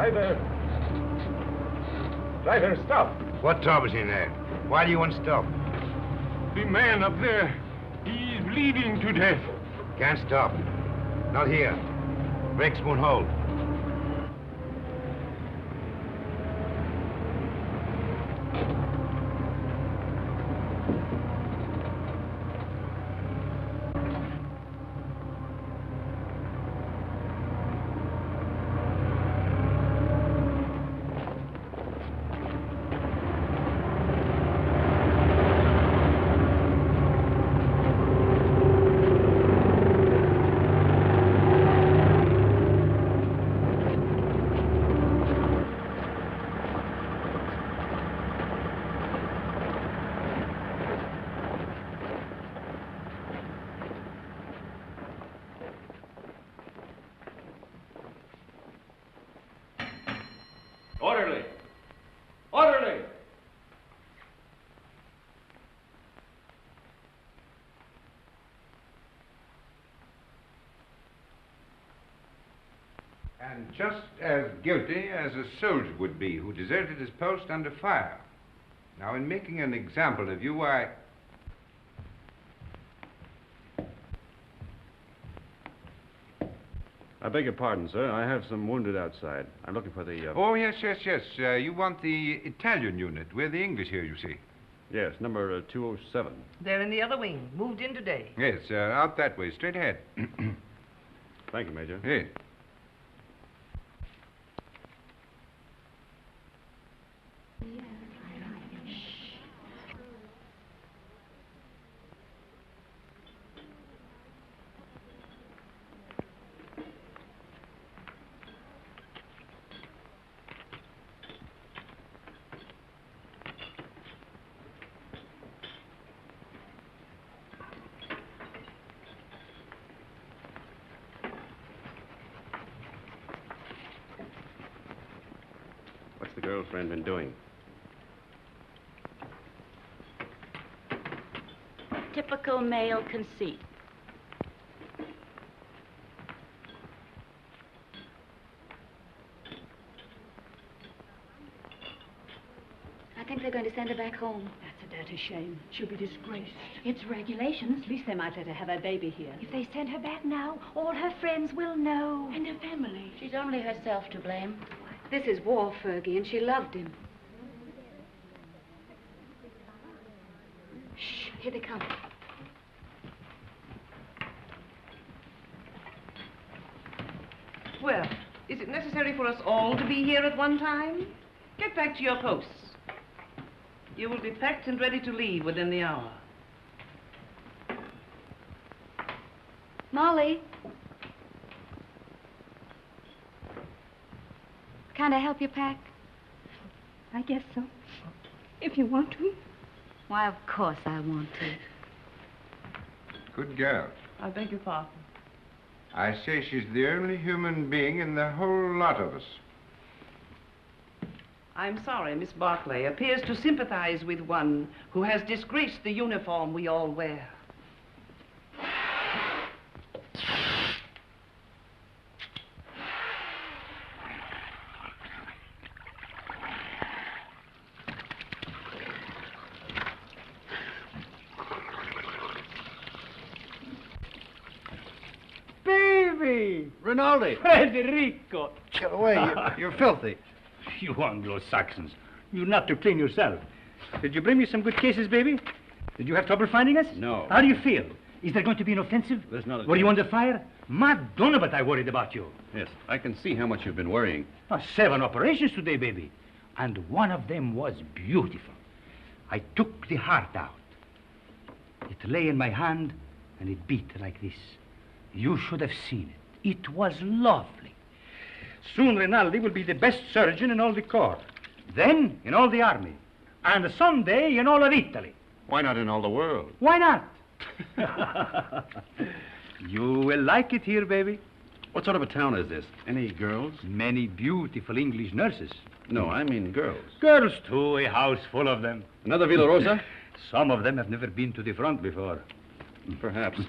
Driver! Driver, stop! What trouble is in there? Why do you want to stop? The man up there, he's bleeding to death. Can't stop. Not here. Brakes won't hold. Orderly! Orderly! And just as guilty as a soldier would be who deserted his post under fire. Now, in making an example of you, I beg your pardon, sir. I have some wounded outside. I'm looking for the... Oh, yes. You want the Italian unit. We're the English here, you see. Yes, number 207. They're in the other wing. Moved in today. Yes, out that way, straight ahead. Thank you, Major. Yes. What's the girlfriend been doing? Typical male conceit. I think they're going to send her back home. That's a dirty shame. She'll be disgraced. It's regulations. At least they might let her have her baby here. If they send her back now, all her friends will know. And her family. She's only herself to blame. This is war, Fergie, and she loved him. Shh, here they come. Well, is it necessary for us all to be here at one time? Get back to your posts. You will be packed and ready to leave within the hour. Molly. Can I help you pack? I guess so. If you want to. Why, of course I want to. Good girl. I beg your pardon. I say she's the only human being in the whole lot of us. I'm sorry, Miss Barclay appears to sympathize with one who has disgraced the uniform we all wear. Rinaldi! Federico! Get away. You're filthy. You Anglo-Saxons. You're not to clean yourself. Did you bring me some good cases, baby? Did you have trouble finding us? No. How do you feel? Is there going to be an offensive? There's not a Were you chance. under fire? Madonna, but I worried about you. Yes, I can see how much you've been worrying. 7 operations today, baby. And one of them was beautiful. I took the heart out. It lay in my hand, and it beat like this. You should have seen it. It was lovely. Soon Rinaldi will be the best surgeon in all the corps. Then in all the army. And someday in all of Italy. Why not in all the world? Why not? You will like it here, baby. What sort of a town is this? Any girls? Many beautiful English nurses. No, I mean girls. Girls, too, a house full of them. Another Villa Rosa? Some of them have never been to the front before. Perhaps.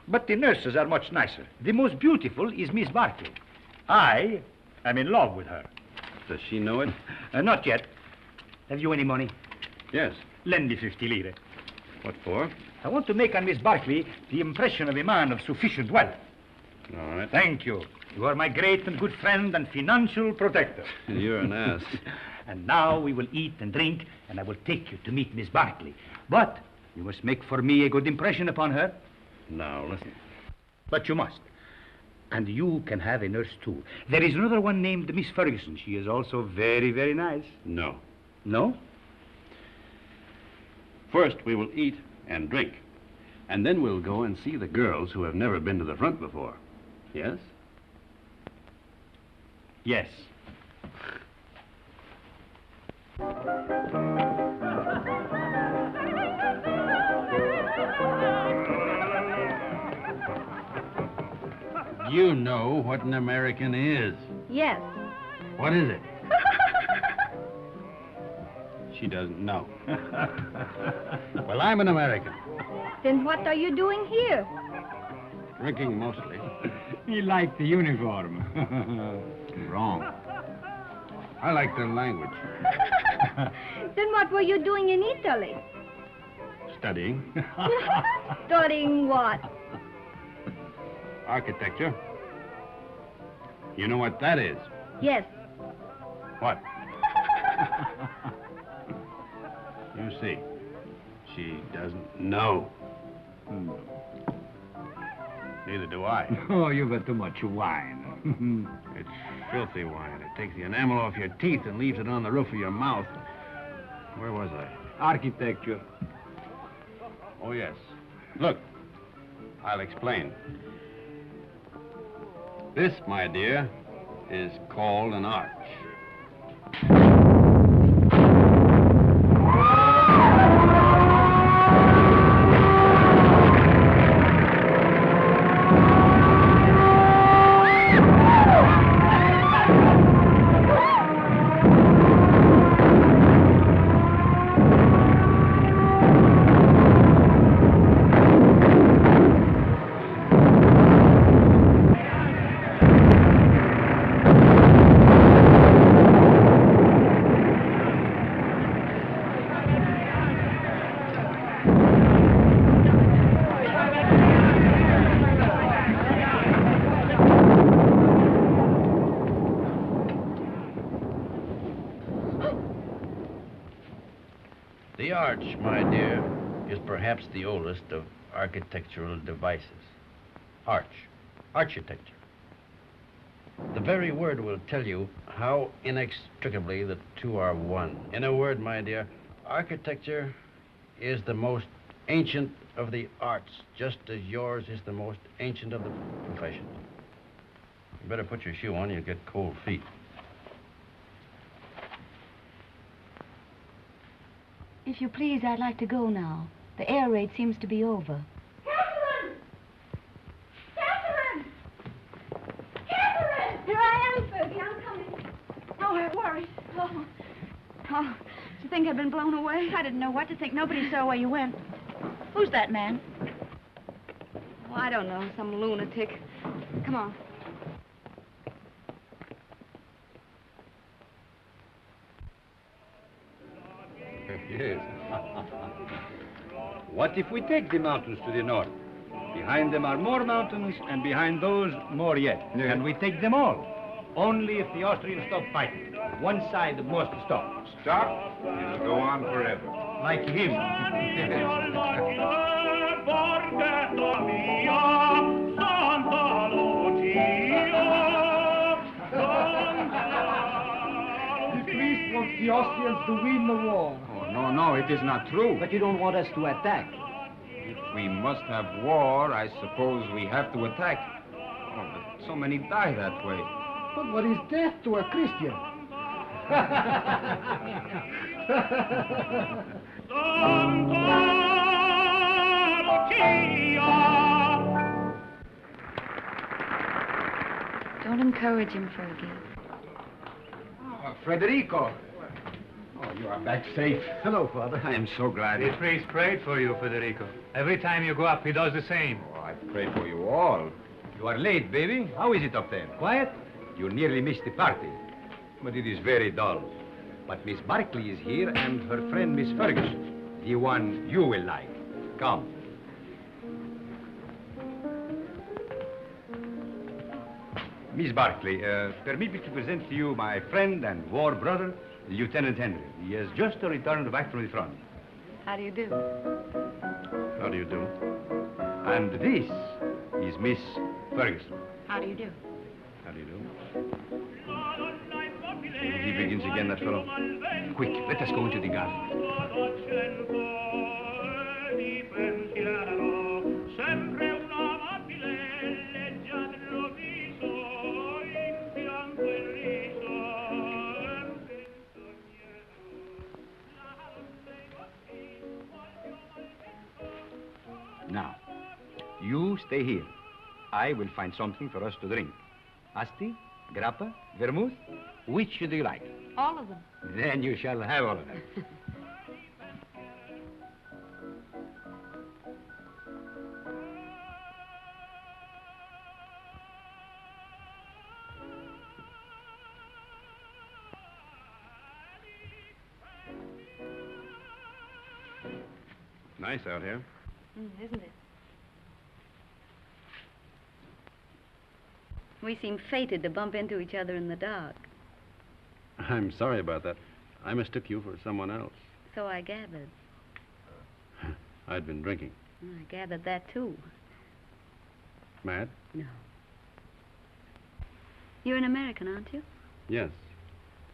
But the nurses are much nicer. The most beautiful is Miss Barclay. I I'm in love with her. Does she know it? Not yet. Have you any money? Yes. Lend me 50 lire. What for? I want to make on Miss Barkley the impression of a man of sufficient wealth. All right. Thank you. You are my great and good friend and financial protector. You're an ass. And now we will eat and drink, and I will take you to meet Miss Barkley. But you must make for me a good impression upon her. Now, listen. But you must. And you can have a nurse, too. There is another one named Miss Ferguson. She is also very, very nice. No. No? First, we will eat and drink. And then we'll go and see the girls who have never been to the front before. Yes? Yes. You know what an American is. Yes. What is it? She doesn't know. Well, I'm an American. Then what are you doing here? Drinking mostly. He liked the uniform. Wrong. I like their language. Then what were you doing in Italy? Studying. Studying what? Architecture. You know what that is? Yes. What? You see, she doesn't know. Neither do I. Oh, you've had too much wine. It's filthy wine. It takes the enamel off your teeth and leaves it on the roof of your mouth. Where was I? Architecture. Oh, yes. Look, I'll explain. This, my dear, is called an arch. The arch, my dear, is perhaps the oldest of architectural devices. Arch, architecture. The very word will tell you how inextricably the two are one. In a word, my dear, architecture is the most ancient of the arts, just as yours is the most ancient of the professions. You better put your shoe on, you'll get cold feet. If you please, I'd like to go now. The air raid seems to be over. Catherine! Catherine! Catherine! Here I am, Fergie. I'm coming. Oh, I'm worried. Oh, did you think I'd been blown away? I didn't know what to think. Nobody saw where you went. Who's that man? Oh, I don't know. Some lunatic. Come on. Yes. What if we take the mountains to the north? Behind them are more mountains, and behind those, more yet. Yeah. And we take them all. Only if the Austrians stop fighting. One side must stop. Stop? It'll go on forever. Like him. The priest wants the Austrians to win the war. Oh, no, it is not true. But you don't want us to attack. If we must have war, I suppose we have to attack. Oh, but so many die that way. But what is death to a Christian? Don't encourage him, Fergie. Oh, Federico. Oh, you are back safe. Hello, Father. I am so glad. The priest prayed for you, Federico. Every time you go up, he does the same. Oh, I pray for you all. You are late, baby. How is it up there? Quiet? You nearly missed the party. But it is very dull. But Miss Barkley is here and her friend Miss Ferguson. The one you will like. Come. Miss Barkley, permit me to present to you my friend and war brother, Lieutenant Henry. He has just returned back from the front. How do you do? How do you do? And this is Miss Ferguson. How do you do? How do you do? He begins again, that fellow. Quick, let us go into the garden. Now, you stay here. I will find something for us to drink. Asti, grappa, vermouth, which do you like? All of them. Then you shall have all of them. Nice out here. Isn't it? We seem fated to bump into each other in the dark. I'm sorry about that. I mistook you for someone else. So I gathered. I'd been drinking. I gathered that, too. Mad? No. You're an American, aren't you? Yes.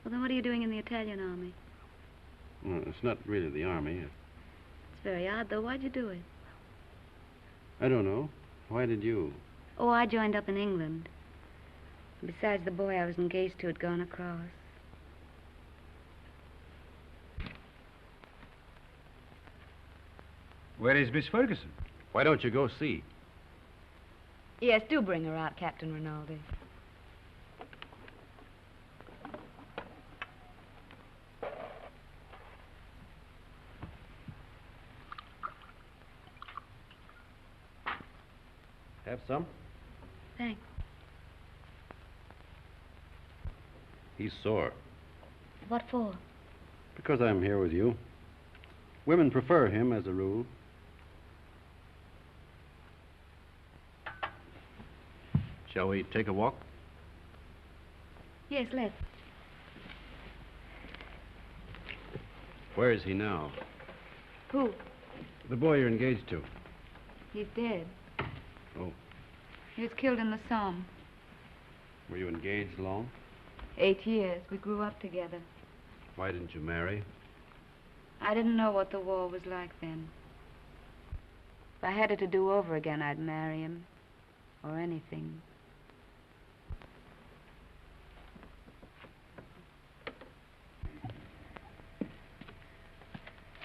Well, then what are you doing in the Italian army? Well, it's not really the army. It's very odd, though. Why'd you do it? I don't know. Why did you? Oh, I joined up in England. Besides, the boy I was engaged to had gone across. Where is Miss Ferguson? Why don't you go see? Yes, do bring her out, Captain Rinaldi. Have some? Thanks. He's sore. What for? Because I'm here with you. Women prefer him as a rule. Shall we take a walk? Yes, let's. Where is he now? Who? The boy you're engaged to. He's dead. Oh. He was killed in the Somme. Were you engaged long? 8 years. We grew up together. Why didn't you marry? I didn't know what the war was like then. If I had it to do over again, I'd marry him. Or anything.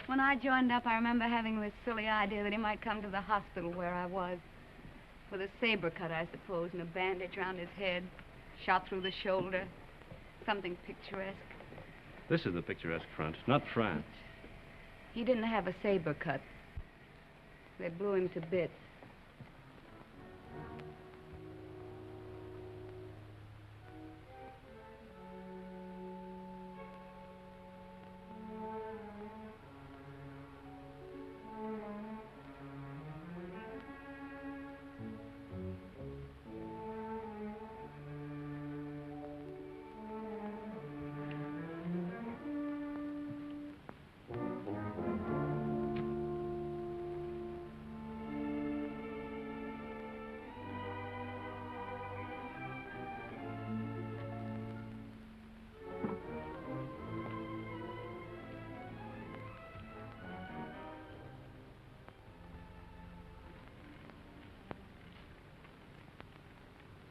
When I joined up, I remember having this silly idea that he might come to the hospital where I was. With a saber cut, I suppose, and a bandage around his head. Shot through the shoulder. Something picturesque. This is the picturesque front, not France. He didn't have a saber cut. They blew him to bits.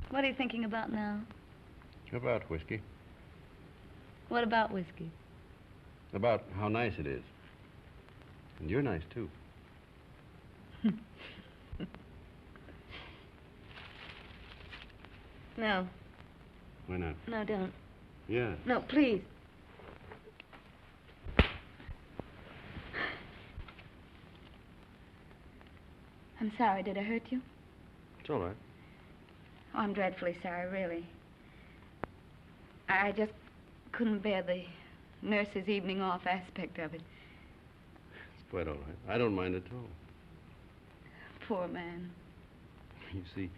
What are you thinking about now? About whiskey. What about whiskey? About how nice it is. And you're nice, too. No. Why not? No, don't. Yeah. No, please. I'm sorry. Did I hurt you? It's all right. Oh, I'm dreadfully sorry, really. I just couldn't bear the nurse's evening off aspect of it. It's quite all right. I don't mind at all. Poor man. You see,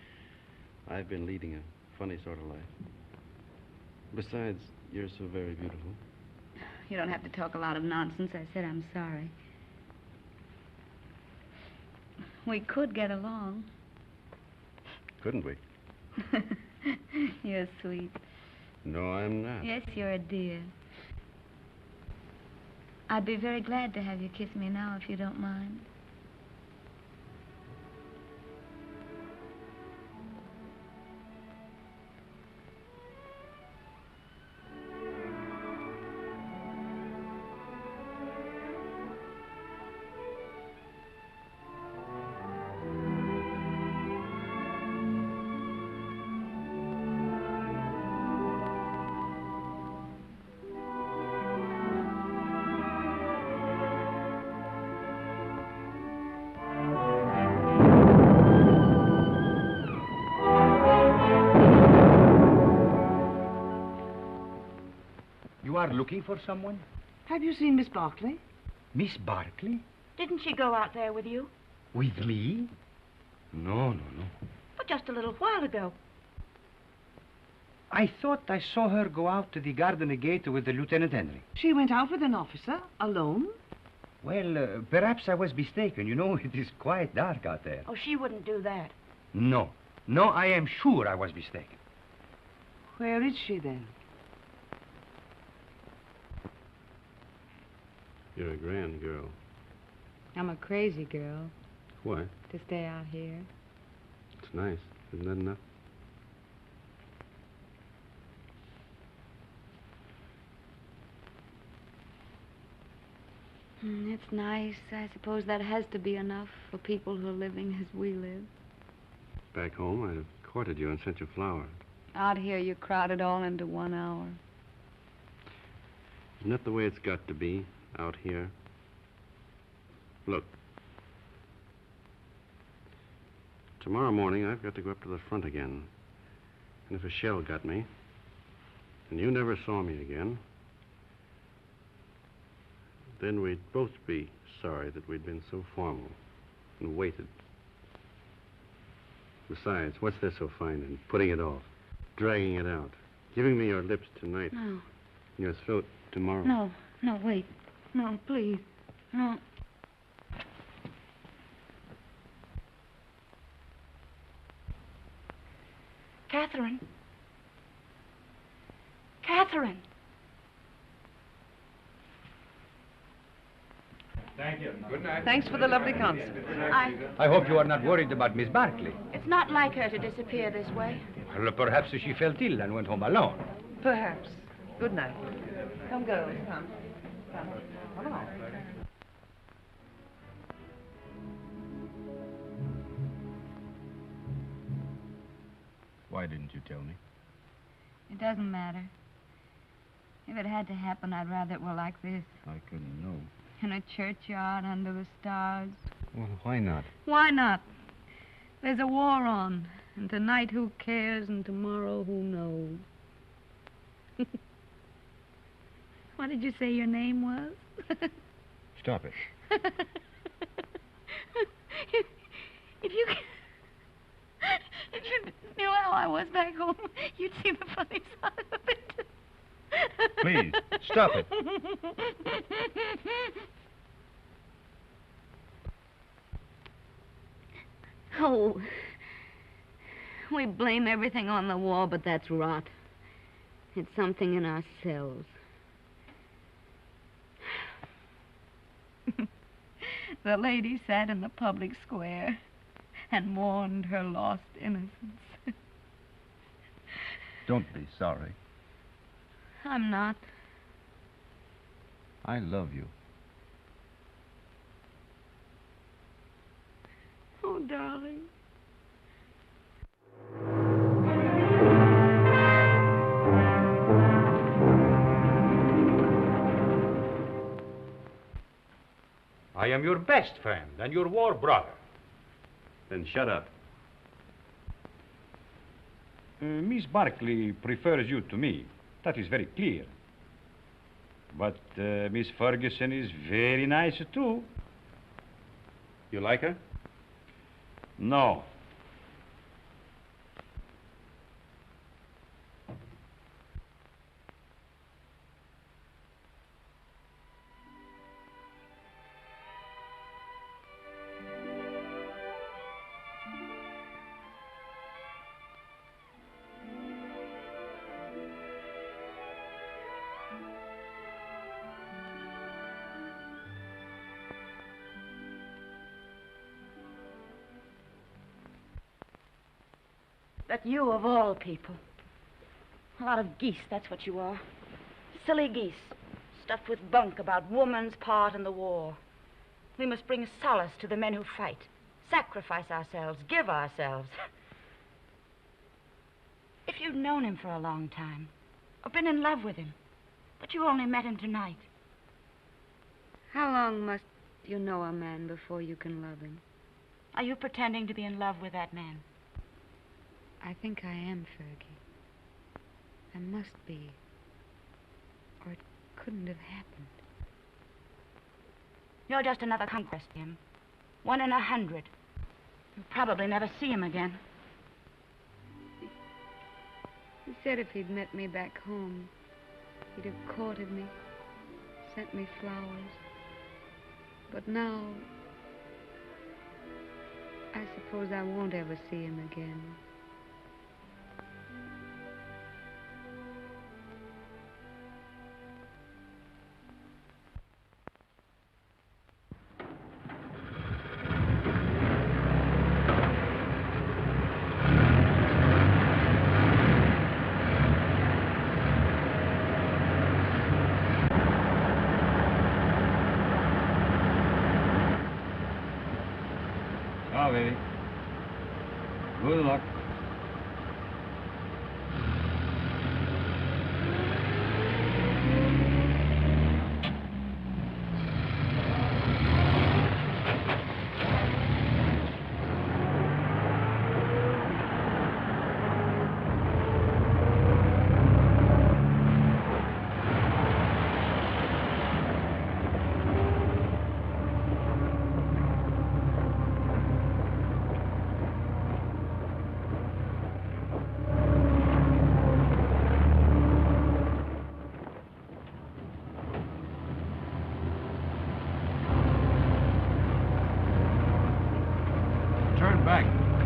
I've been leading a funny sort of life. Besides, you're so very beautiful. You don't have to talk a lot of nonsense. I said I'm sorry. We could get along. Couldn't we? You're sweet. No, I'm not. Yes, you're a dear. I'd be very glad to have you kiss me now, if you don't mind. You are looking for someone? Have you seen Miss Barclay? Miss Barclay? Didn't she go out there with you? With me? No. But just a little while ago. I thought I saw her go out to the garden gate with the Lieutenant Henry. She went out with an officer, alone? Well, perhaps I was mistaken. You know, it is quite dark out there. Oh, she wouldn't do that. No, I am sure I was mistaken. Where is she then? You're a grand girl. I'm a crazy girl Why? to stay out here. It's nice. Isn't that enough? It's nice. I suppose that has to be enough for people who are living as we live. Back home, I'd have courted you and sent you flowers. Out here, you crowd it all into 1 hour. Isn't that the way it's got to be out here? Look. Tomorrow morning, I've got to go up to the front again. And if a shell got me, and you never saw me again, then we'd both be sorry that we'd been so formal and waited. Besides, what's there so fine in putting it off, dragging it out, giving me your lips tonight, No. and your throat tomorrow? No, wait. No, please. No. Catherine. Catherine. Thank you. Good night. Thanks for the lovely concert. I hope you are not worried about Miss Barclay. It's not like her to disappear this way. Well, perhaps she felt ill and went home alone. Perhaps. Good night. Come, girls. Come. Come along. Why didn't you tell me? It doesn't matter. If it had to happen, I'd rather it were like this. I couldn't know. In a churchyard under the stars. Well, why not? Why not? There's a war on. And tonight, who cares? And tomorrow, who knows? What did you say your name was? Stop it. If you knew how I was back home, you'd see the funny side of it. Please, stop it. Oh, we blame everything on the war, but that's rot. It's something in ourselves. The lady sat in the public square and mourned her lost innocence. Don't be sorry. I'm not. I love you. Oh, darling. I am your best friend and your war brother. Then shut up. Miss Barclay prefers you to me. That is very clear. But Miss Ferguson is very nice, too. You like her? No. But you, of all people. A lot of geese, that's what you are. Silly geese, stuffed with bunk about woman's part in the war. We must bring solace to the men who fight, sacrifice ourselves, give ourselves. If you'd known him for a long time, or been in love with him, but you only met him tonight. How long must you know a man before you can love him? Are you pretending to be in love with that man? I think I am, Fergie. I must be. Or it couldn't have happened. You're just another conquest, Jim. 1 in 100. You'll probably never see him again. He said if he'd met me back home, he'd have courted me, sent me flowers. But now, I suppose I won't ever see him again. Ciao, baby. Good luck.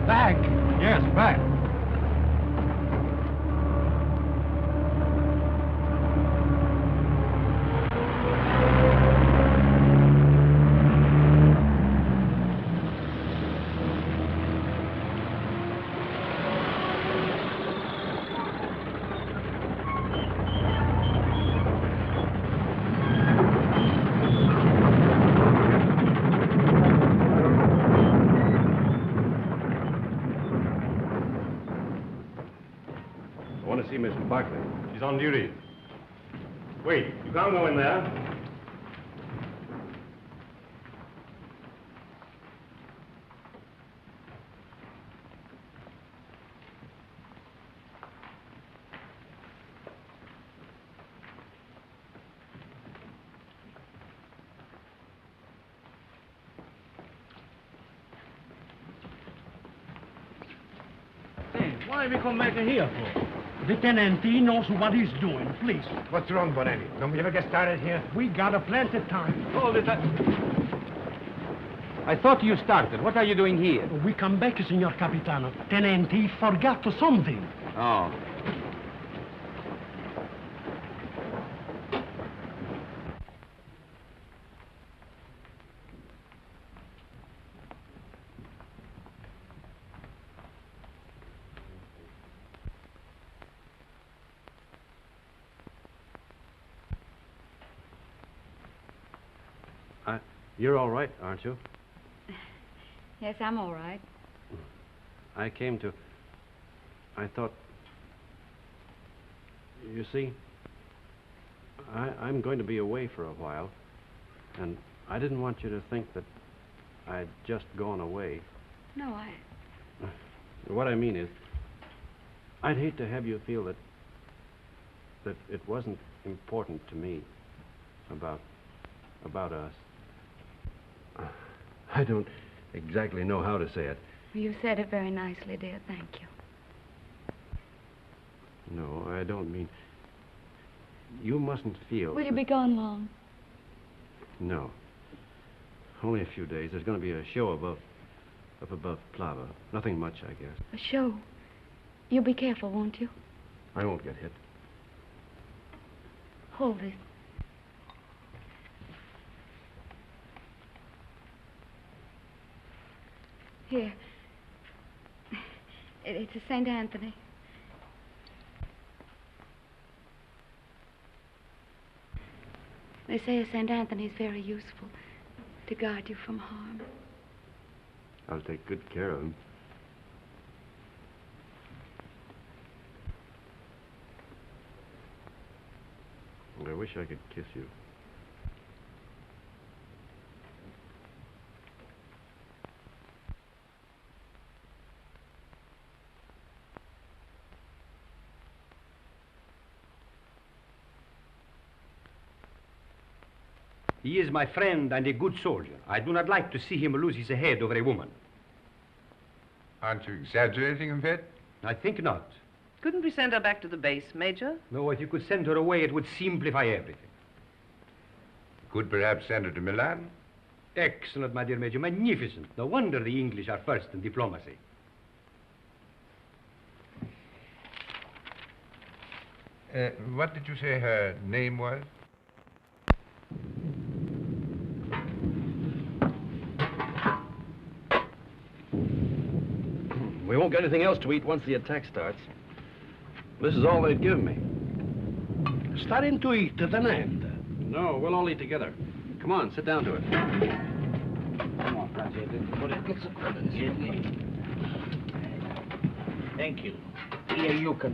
Back? Yes, back. Mrs. Barkley. She's on duty. Wait, you can't go in there. Hey, why we come back here for? The tenant, he knows what he's doing, please. What's wrong, Bonelli? Don't we ever get started here? We got a plenty of time. Hold it. I thought you started. What are you doing here? We come back, Signor Capitano. Tenant, he forgot something. Oh. You're all right, aren't you? Yes, I'm all right. I thought... You see, I'm going to be away for a while, and I didn't want you to think that I'd just gone away. No, What I mean is, I'd hate to have you feel that that it wasn't important to me about us. I don't exactly know how to say it. You said it very nicely, dear. Thank you. No, I don't mean... You mustn't feel... Will you be gone long? No. Only a few days. There's going to be a show up above Plava. Nothing much, I guess. A show? You'll be careful, won't you? I won't get hit. Hold this. Here. It's a St. Anthony. They say a St. Anthony's very useful to guard you from harm. I'll take good care of him. I wish I could kiss you. He is my friend and a good soldier. I do not like to see him lose his head over a woman. Aren't you exaggerating a bit? I think not. Couldn't we send her back to the base, Major? No, if you could send her away, it would simplify everything. Could perhaps send her to Milan? Excellent, my dear Major. Magnificent. No wonder the English are first in diplomacy. What did you say her name was? We won't get anything else to eat once the attack starts. This is all they'd give me. Starting to eat, tenente. No, we'll all eat together. Come on, sit down to it. Come on, thank you. Here, you can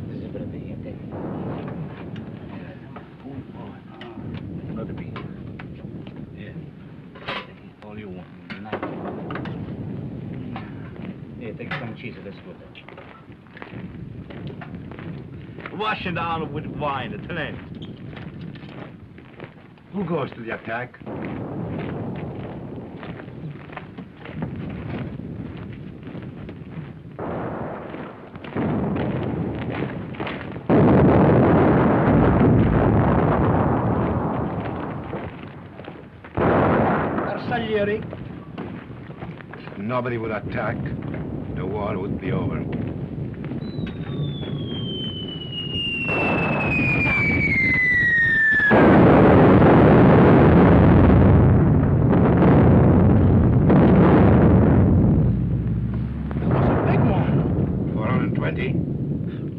another piece. Yeah. All you want. Here, take some cheese. That's good. Wash it down with wine, the tenente. Who goes to the attack? Bersaglieri. If nobody would attack, the war would be over.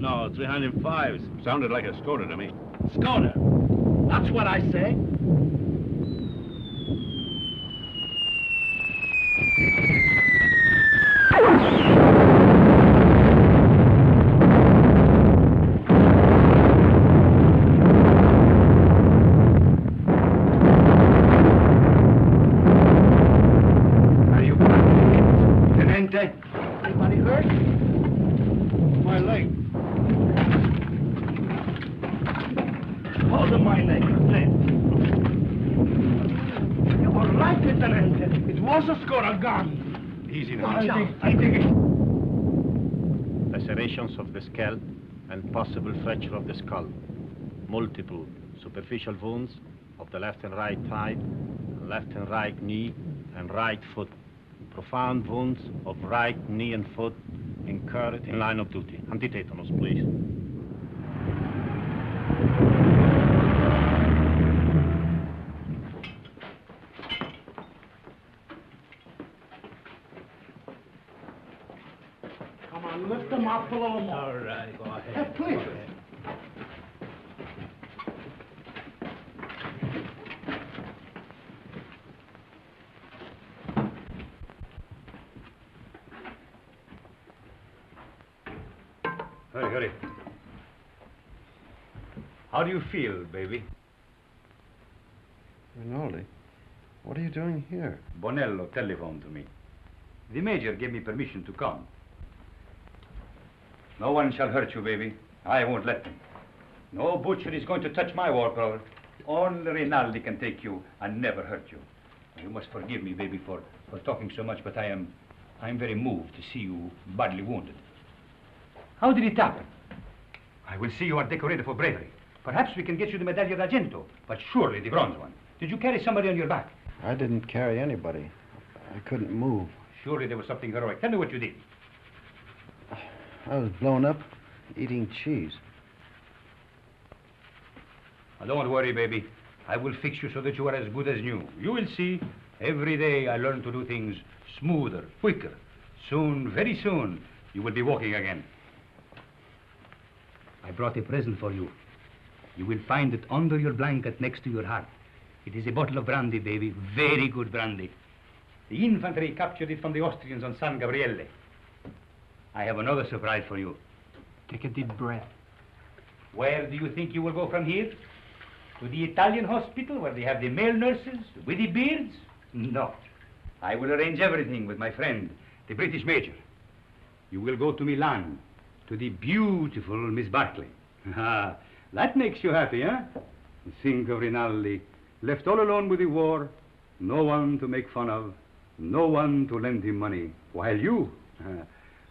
No, 305s. Sounded like a Skoda to me. Skoda. That's what I say. Are you Tenente? Anybody hurt? My leg. Hold on my leg, Lieutenant. You were right, Lieutenant. It was a Skoda gun. Easy now. I think it... Lacerations of the scalp and possible fracture of the skull. Multiple superficial wounds of the left and right thigh, left and right knee, and right foot. Profound wounds of right knee and foot incurred in line of duty. Antitetanus, please. Come on, lift them up a little more. All right, go ahead. Please. Hurry, hurry. How do you feel, baby? Rinaldi, what are you doing here? Bonello telephoned to me. The Major gave me permission to come. No one shall hurt you, baby. I won't let them. No butcher is going to touch my warcloth. Only Rinaldi can take you and never hurt you. You must forgive me, baby, for talking so much, but I'm very moved to see you badly wounded. How did it happen? I will see you are decorated for bravery. Perhaps we can get you the Medaglia d'Argento, but surely the bronze one. Did you carry somebody on your back? I didn't carry anybody. I couldn't move. Surely there was something heroic. Tell me what you did. I was blown up eating cheese. Now, don't worry, baby. I will fix you so that you are as good as new. You will see. Every day I learn to do things smoother, quicker. Soon, very soon, you will be walking again. I brought a present for you. You will find it under your blanket next to your heart. It is a bottle of brandy, baby. Very good brandy. The infantry captured it from the Austrians on San Gabriele. I have another surprise for you. Take a deep breath. Where do you think you will go from here? To the Italian hospital where they have the male nurses with the beards? No. I will arrange everything with my friend, the British major. You will go to Milan, to the beautiful Miss Barclay. Ah, that makes you happy, huh? Think of Rinaldi, left all alone with the war, no one to make fun of, no one to lend him money, while you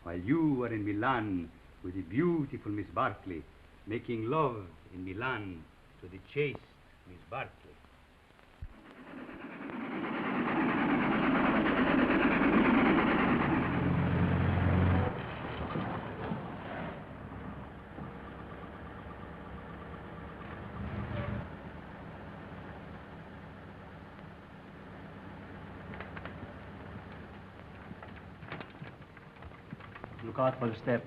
are in Milan with the beautiful Miss Barclay, making love in Milan to the chaste Miss Barclay. Look out for the step.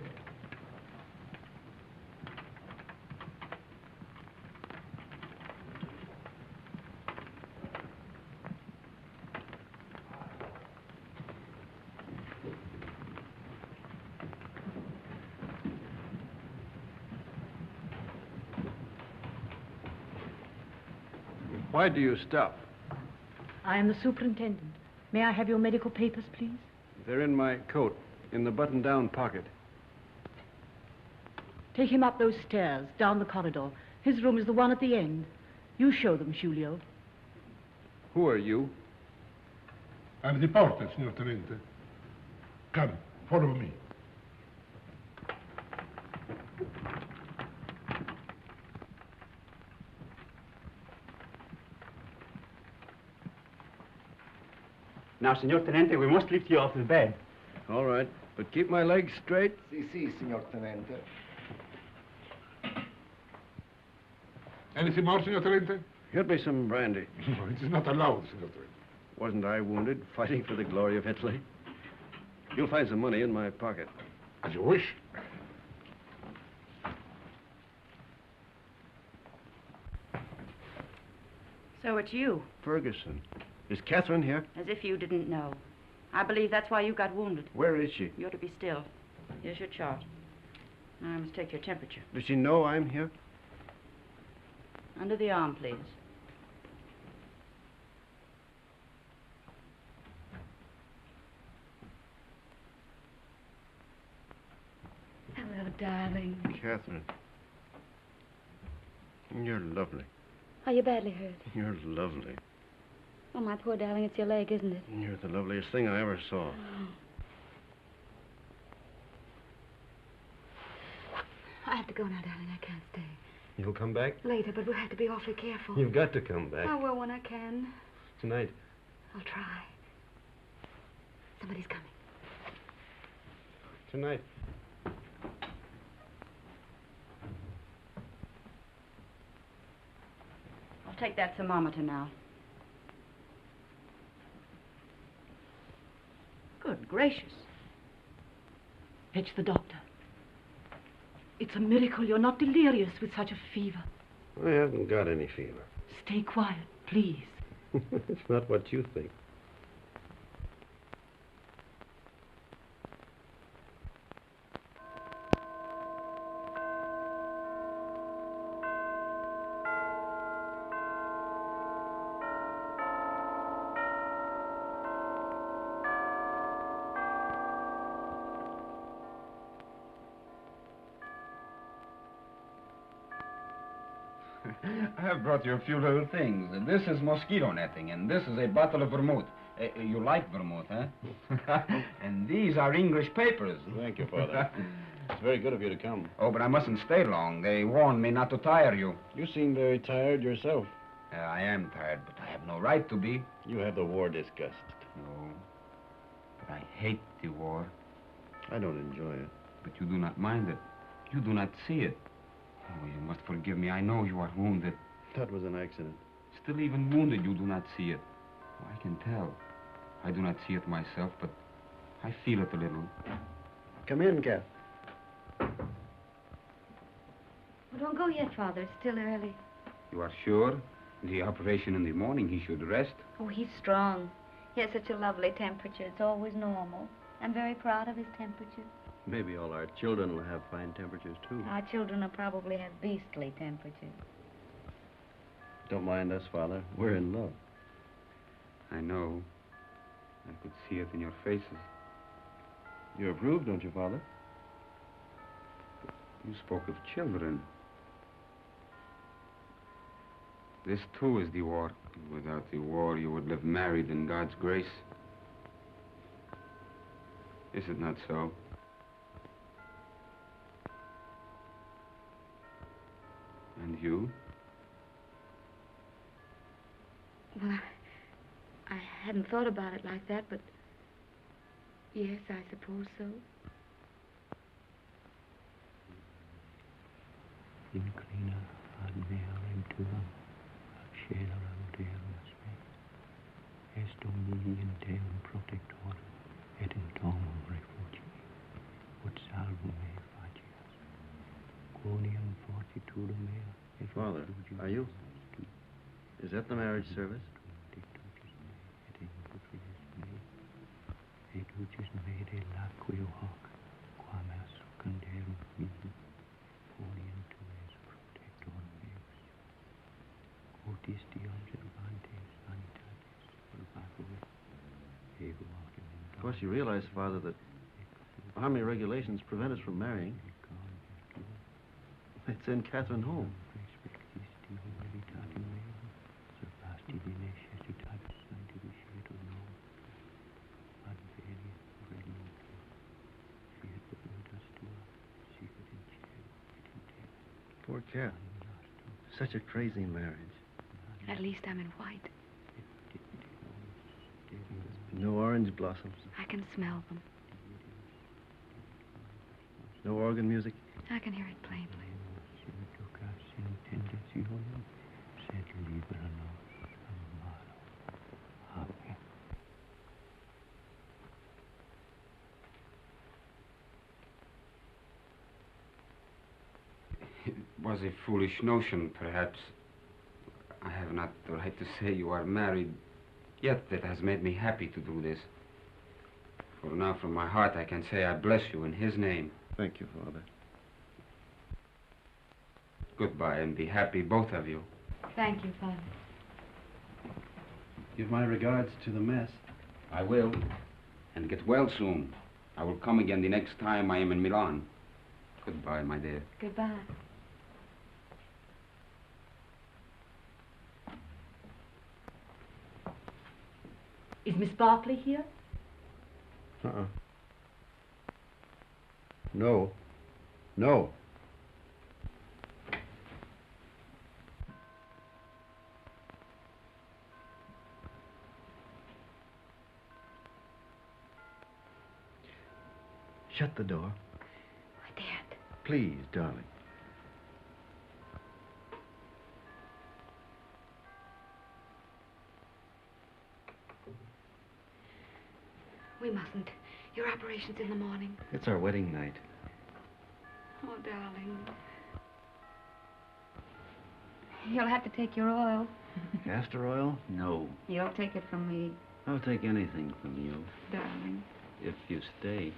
Why do you stop? I am the superintendent. May I have your medical papers, please? They're in my coat, in the button-down pocket. Take him up those stairs, down the corridor. His room is the one at the end. You show them, Giulio. Who are you? I'm the porter, signor Tenente. Come, follow me. Now, Signor Tenente, we must lift you off the bed. All right, but keep my legs straight. Si, signor Tenente. Anything more, signor Tenente? Get me some brandy. No, it is not allowed, signor Tenente. Wasn't I wounded, fighting for the glory of Italy? You'll find some money in my pocket. As you wish. So it's you. Ferguson. Is Catherine here? As if you didn't know. I believe that's why you got wounded. Where is she? You ought to be still. Here's your chart. Now I must take your temperature. Does she know I'm here? Under the arm, please. Hello, darling. Catherine. You're lovely. Are you badly hurt? You're lovely. Oh, my poor darling, it's your leg, isn't it? You're the loveliest thing I ever saw. Oh. I have to go now, darling. I can't stay. You'll come back? Later, but we'll have to be awfully careful. You've got to come back. I will when I can. Tonight. I'll try. Somebody's coming. Tonight. I'll take that thermometer now. Good gracious. Fetch the doctor. It's a miracle you're not delirious with such a fever. I haven't got any fever. Stay quiet, please. It's not what you think. I have brought you a few little things. This is mosquito netting, and this is a bottle of vermouth. You like vermouth, huh? And these are English papers. Thank you, Father. It's very good of you to come. Oh, but I mustn't stay long. They warned me not to tire you. You seem very tired yourself. I am tired, but I have no right to be. You have the war disgust. No, but I hate the war. I don't enjoy it. But you do not mind it. You do not see it. Oh, you must forgive me. I know you are wounded. That was an accident. Still, even wounded, you do not see it. Oh, I can tell. I do not see it myself, but I feel it a little. Come in, Cap. Well, don't go yet, Father. It's still early. You are sure? The operation in the morning, he should rest. Oh, he's strong. He has such a lovely temperature. It's always normal. I'm very proud of his temperature. Maybe all our children will have fine temperatures, too. Our children will probably have beastly temperatures. Don't mind us, Father. We're in love. I know. I could see it in your faces. You approve, don't you, Father? You spoke of children. This, too, is the war. Without the war, you would live married in God's grace. Is it not so? And you? Well, I hadn't thought about it like that, but yes, I suppose so. Inclina ad mea venturam, accelerem Deus me, est Domini in Deum protector, et in domum refugi, ut salvum me facias, quoniam fortitudo mea, et Father, are you? Is that the marriage service? Et ucis me de laqueo hoc, quam est secundarum mihi, folium tuis protector meus. Otis di observantes sanitatis purgatori, ego autem. Of course, you realize, Father, that army regulations prevent us from marrying. It's in Catherine Home. Poor Cat. Such a crazy marriage. At least I'm in white. No orange blossoms. I can smell them. No organ music. I can hear it plainly. It was a foolish notion, perhaps. I have not the right to say you are married, yet that has made me happy to do this. For now, from my heart, I can say I bless you in his name. Thank you, Father. Goodbye, and be happy, both of you. Thank you, Father. Give my regards to the mess. I will. And get well soon. I will come again the next time I am in Milan. Goodbye, my dear. Goodbye. Is Miss Barclay here? Uh-uh. No. No. Shut the door. I can't. Please, darling. We mustn't. Your operation's in the morning. It's our wedding night. Oh, darling. You'll have to take your oil. Castor oil? No. You'll take it from me, I'll take anything from you, darling. if you stay.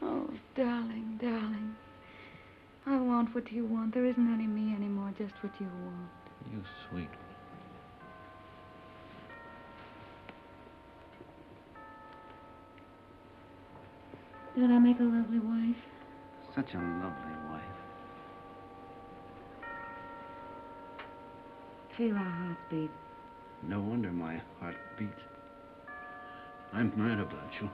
Oh, darling, darling. I want what you want. There isn't any me anymore, just what you want. You sweet. Did I make a lovely wife? Such a lovely wife. Feel our hearts beat. No wonder my heart beats. I'm mad about you.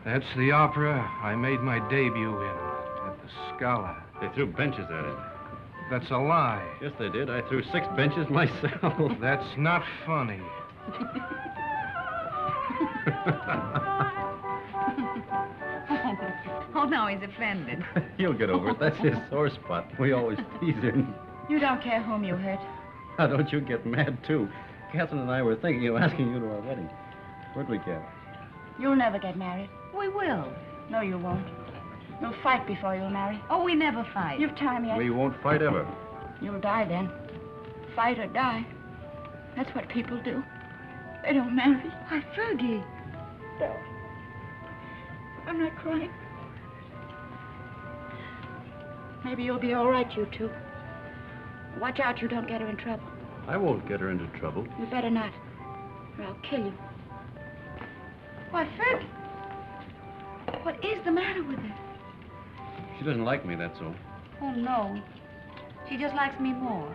That's the opera I made my debut in at the Scala. They threw benches at it. That's a lie. Yes, they did. I threw 6 benches myself. That's not funny. Oh, no, he's offended. He'll get over it. That's his sore spot. We always tease him. You don't care whom you hurt. Now, don't you get mad, too. Catherine and I were thinking of asking you to our wedding. Where'd we get? You'll never get married. We will. No, you won't. You'll fight before you'll marry. Oh, we never fight. You've time yet. We won't fight ever. You'll die then. Fight or die. That's what people do. They don't marry. Why, Fergie. No. I'm not crying. Maybe you'll be all right, you two. Watch out you don't get her in trouble. I won't get her into trouble. You better not, or I'll kill you. Why, Fergie. What is the matter with her? She doesn't like me, that's all. Oh, no. She just likes me more.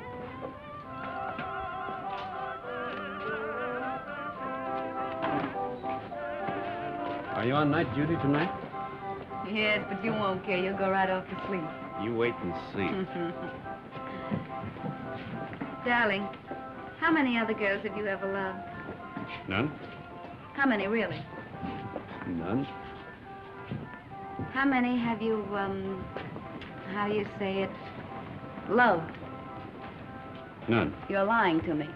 Are you on night duty tonight? Yes, but you won't care. You'll go right off to sleep. You wait and see. Darling, how many other girls have you ever loved? None? How many, really? None. How many have you, how do you say it, loved? None, You're lying to me.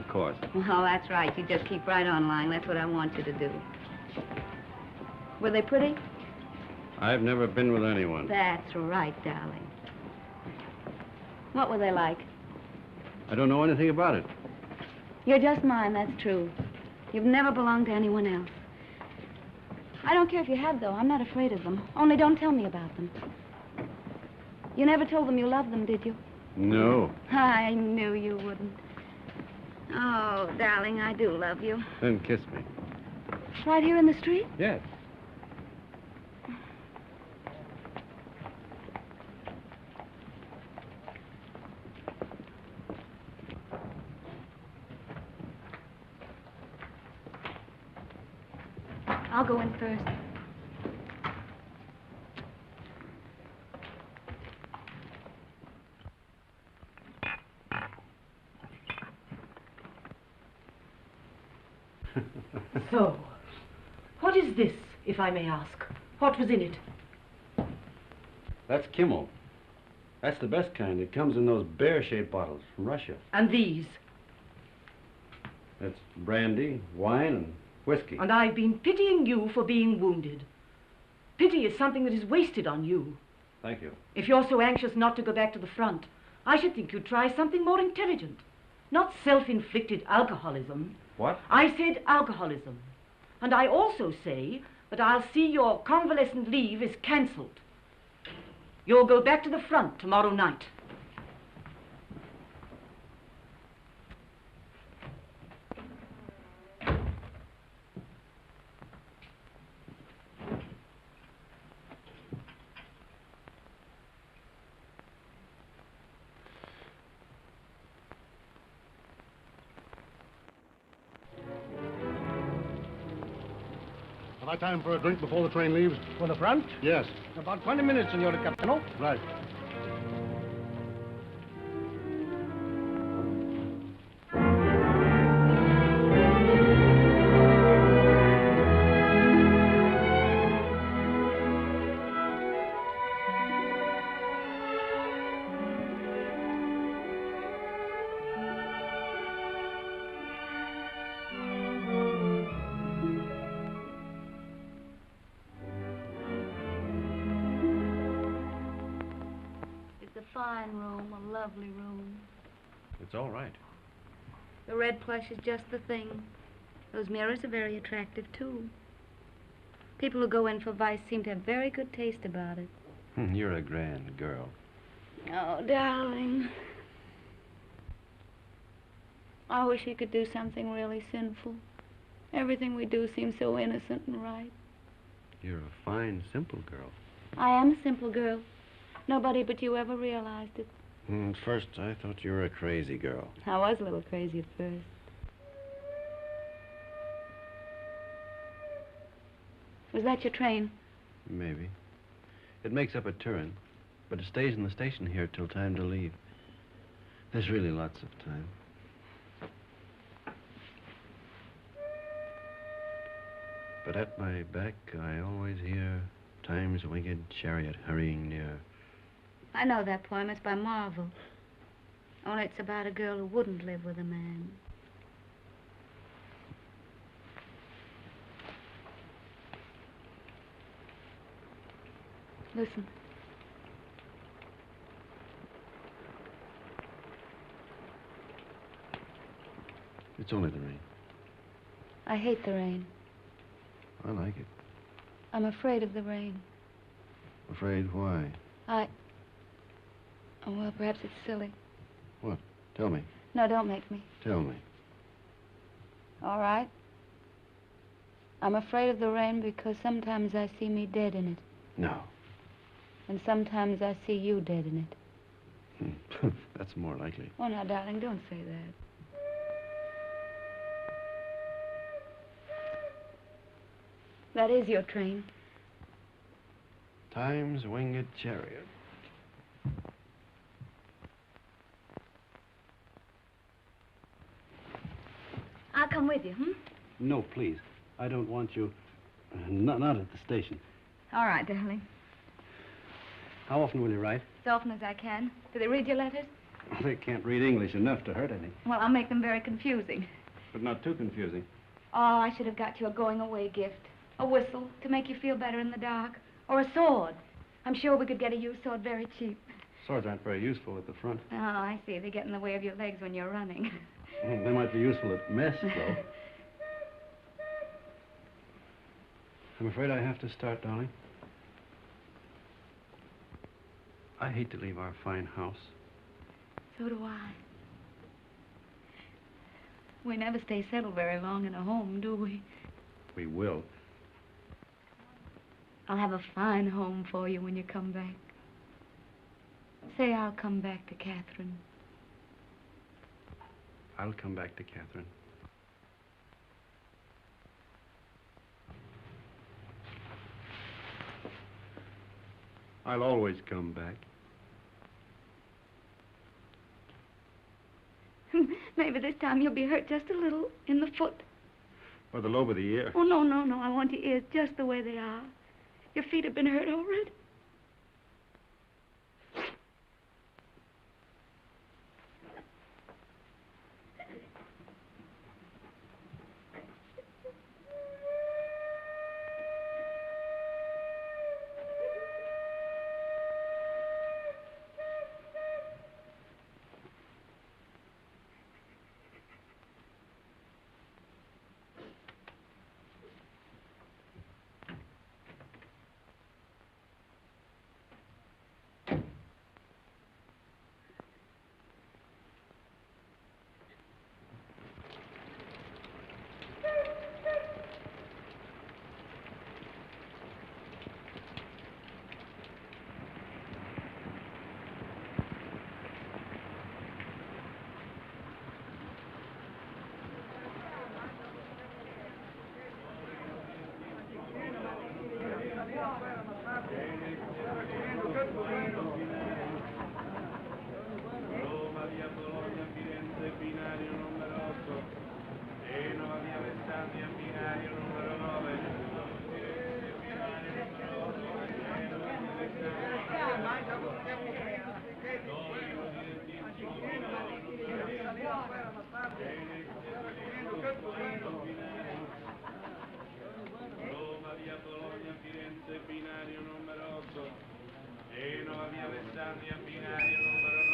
of course. Well, that's right. You just keep right on lying. That's what I want you to do. Were they pretty? I've never been with anyone. That's right, darling. What were they like? I don't know anything about it. You're just mine, that's true. You've never belonged to anyone else. I don't care if you have, though. I'm not afraid of them. Only don't tell me about them. You never told them you loved them, did you? No. I knew you wouldn't. Oh, darling, I do love you. Then kiss me. Right here in the street? Yes. I'll go in first. So, what is this, if I may ask? What was in it? That's Kimmel. That's the best kind. It comes in those bear-shaped bottles from Russia. And these? That's brandy, wine, and whiskey. And I've been pitying you for being wounded. Pity is something that is wasted on you. Thank you. If you're so anxious not to go back to the front, I should think you'd try something more intelligent. Not self-inflicted alcoholism. What? I said alcoholism. And I also say that I'll see your convalescent leave is cancelled. You'll go back to the front tomorrow night. High time for a drink before the train leaves? For the front? Yes. About 20 minutes, Signor Capitano. Right. Fine room, a lovely room. It's all right. The red plush is just the thing. Those mirrors are very attractive, too. People who go in for vice seem to have very good taste about it. You're a grand girl. Oh, darling. I wish he could do something really sinful. Everything we do seems so innocent and right. You're a fine, simple girl. I am a simple girl. Nobody but you ever realized it. At first, I thought you were a crazy girl. I was a little crazy at first. Was that your train? Maybe. It makes up at Turin, but it stays in the station here till time to leave. There's really lots of time. But at my back, I always hear time's winged chariot hurrying near. I know that poem. It's by Marvel. Only it's about a girl who wouldn't live with a man. Listen. It's only the rain. I hate the rain. I like it. I'm afraid of the rain. Afraid why? Oh, well, perhaps it's silly. What? Tell me. No, don't make me. Tell me. All right. I'm afraid of the rain because sometimes I see me dead in it. No. And sometimes I see you dead in it. That's more likely. Oh, now, darling, don't say that. That is your train. Time's winged chariot. I'll come with you, No, please. I don't want you. Not at the station. All right, darling. How often will you write? As often as I can. Do they read your letters? They can't read English enough to hurt any. Well, I'll make them very confusing. But not too confusing. Oh, I should have got you a going-away gift. A whistle to make you feel better in the dark. Or a sword. I'm sure we could get a used sword very cheap. Swords aren't very useful at the front. Oh, I see. They get in the way of your legs when you're running. They might be useful at mess, though. I'm afraid I have to start, darling. I hate to leave our fine house. So do I. We never stay settled very long in a home, do we? We will. I'll have a fine home for you when you come back. Say I'll come back to Catherine. I'll come back to Catherine. I'll always come back. Maybe this time you'll be hurt just a little in the foot. Or the lobe of the ear. Oh, no, no, no. I want your ears just the way they are. Your feet have been hurt already. Roma, via Bologna, Firenze, binario numero 8. Genova, via Alessandria, binario numero 9.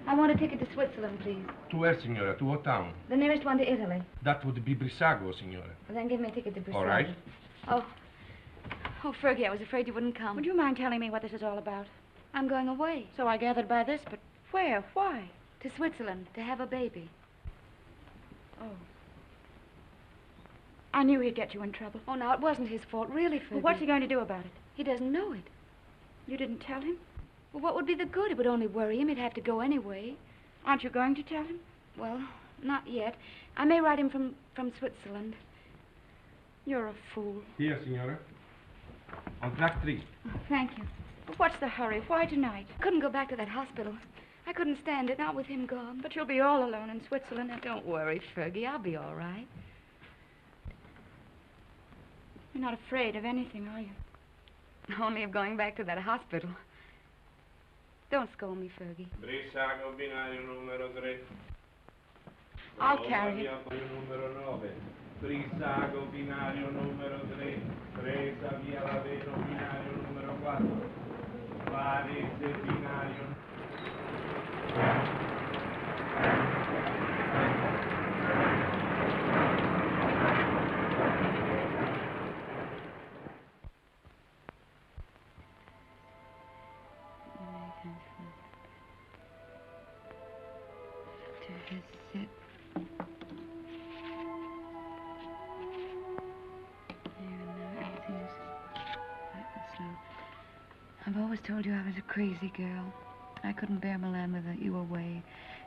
I want a ticket to Switzerland, please. To where, signora? To what town? The nearest one to Italy. That would be Brissago, signora. Well, then give me a ticket to Brazil. All right. Oh, Fergie, I was afraid you wouldn't come. Would you mind telling me what this is all about? I'm going away. So I gathered by this, but where? Why? To Switzerland, to have a baby. Oh. I knew he'd get you in trouble. Oh, now, it wasn't his fault, really, Fergie. Well, what's he going to do about it? He doesn't know it. You didn't tell him? Well, what would be the good? It would only worry him. He'd have to go anyway. Aren't you going to tell him? Well, not yet. I may write him from Switzerland. You're a fool. Here, signora. On track 3. Oh, thank you. But what's the hurry? Why tonight? I couldn't go back to that hospital. I couldn't stand it, not with him gone. But you'll be all alone in Switzerland. Now, don't worry, Fergie. I'll be all right. You're not afraid of anything, are you? Only of going back to that hospital. Don't scold me, Fergie. Brissago, binario numero 3. I'll carry it. Binario numero 9. Brissago, binario numero 3. Presa via Laveno, binario numero 4. Varese, binario. I've always told you I was a crazy girl. I couldn't bear Milan without you away.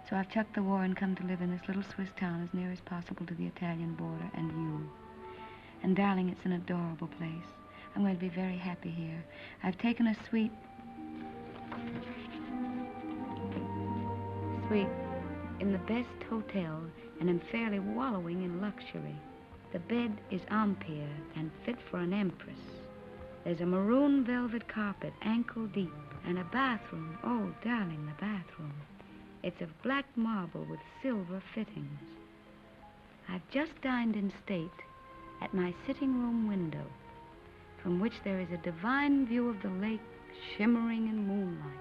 So I've chucked the war and come to live in this little Swiss town as near as possible to the Italian border and you. And darling, it's an adorable place. I'm going to be very happy here. I've taken a suite in the best hotel and am fairly wallowing in luxury. The bed is Empire and fit for an empress. There's a maroon velvet carpet, ankle deep, and a bathroom. Oh, darling, the bathroom. It's of black marble with silver fittings. I've just dined in state at my sitting room window, from which there is a divine view of the lake shimmering in moonlight.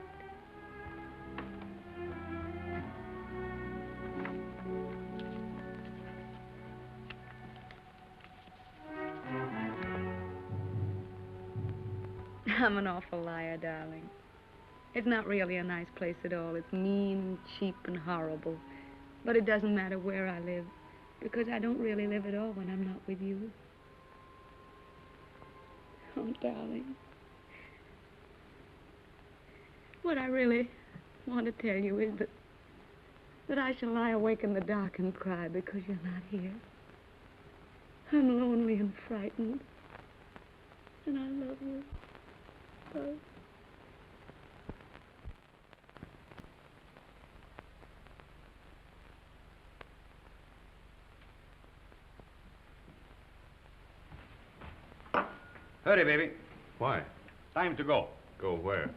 I'm an awful liar, darling. It's not really a nice place at all. It's mean, cheap, and horrible. But it doesn't matter where I live, because I don't really live at all when I'm not with you. Oh, darling. What I really want to tell you is that I shall lie awake in the dark and cry because you're not here. I'm lonely and frightened, and I love you. Hurry, baby. Why? Time to go. Go where?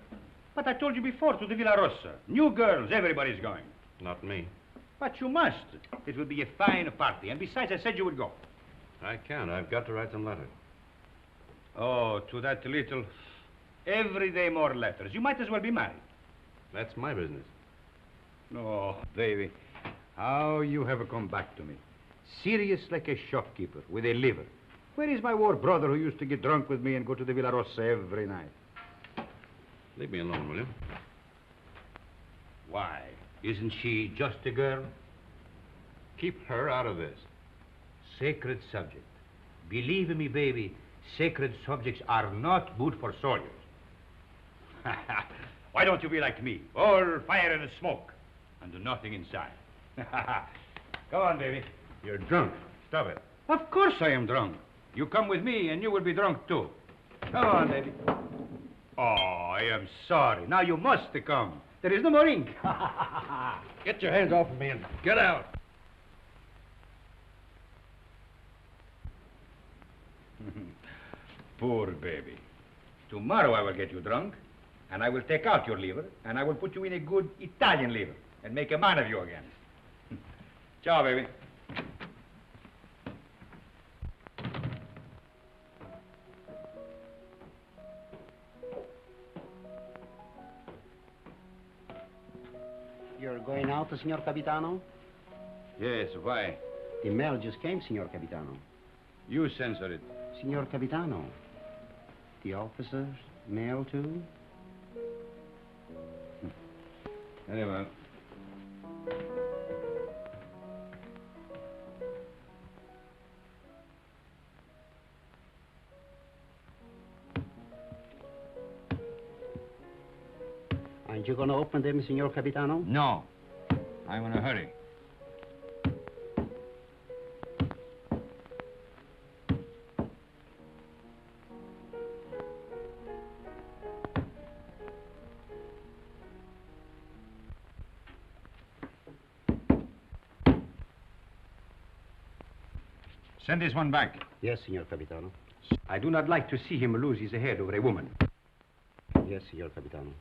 But I told you before, to the Villa Rossa. New girls, everybody's going. Not me. But you must. It will be a fine party. And besides, I said you would go. I can't. I've got to write some letters. Oh, to that little... Every day more letters. You might as well be married. That's my business. Oh, baby. How you have come back to me. Serious like a shopkeeper with a liver. Where is my war brother who used to get drunk with me and go to the Villa Rossa every night? Leave me alone, will you? Why? Isn't she just a girl? Keep her out of this. Sacred subject. Believe me, baby, sacred subjects are not good for soldiers. Why don't you be like me? All fire and smoke, and nothing inside. Come on, baby. You're drunk. Stop it. Of course I am drunk. You come with me, and you will be drunk, too. Come on, baby. Oh, I am sorry. Now you must come. There is no more ink. Get your hands off of me and get out. Poor baby. Tomorrow I will get you drunk, and I will take out your liver, and I will put you in a good Italian liver, and make a man of you again. Ciao, baby. You're going out, Signor Capitano? Yes, why? The mail just came, Signor Capitano. You censor it. Signor Capitano, the officers' mail too? Very well. Aren't you going to open them, Signor Capitano? No. I'm in a hurry. Send this one back. Yes, Signor Capitano. I do not like to see him lose his head over a woman. Yes, Signor Capitano.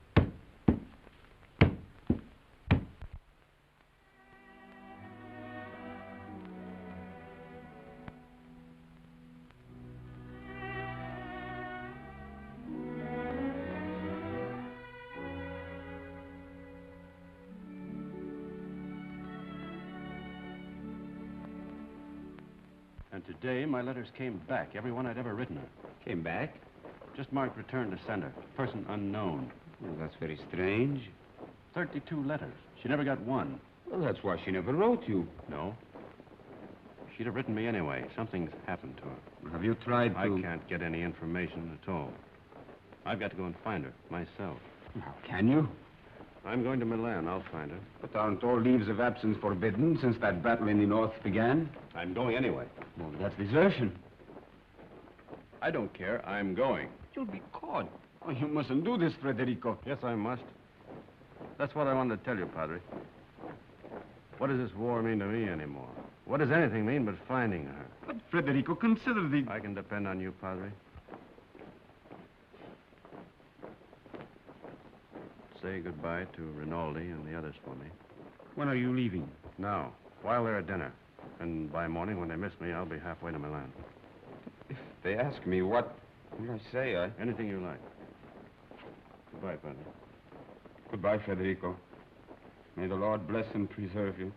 And today, my letters came back, every one I'd ever written her. Came back? Just marked return to sender. Person unknown. Well, that's very strange. 32 letters. She never got one. Well, that's why she never wrote you. No. She'd have written me anyway. Something's happened to her. Have you tried to... I can't get any information at all. I've got to go and find her, myself. How can you? I'm going to Milan. I'll find her. But aren't all leaves of absence forbidden since that battle in the north began? I'm going anyway. Well, that's desertion. I don't care. I'm going. You'll be caught. Oh, you mustn't do this, Federico. Yes, I must. That's what I wanted to tell you, Padre. What does this war mean to me anymore? What does anything mean but finding her? But, Federico, consider the... I can depend on you, Padre. Say goodbye to Rinaldi and the others for me. When are you leaving? Now, while they're at dinner. And by morning, when they miss me, I'll be halfway to Milan. If they ask me what will I say, Anything you like. Goodbye, Padre. Goodbye, Federico. May the Lord bless and preserve you.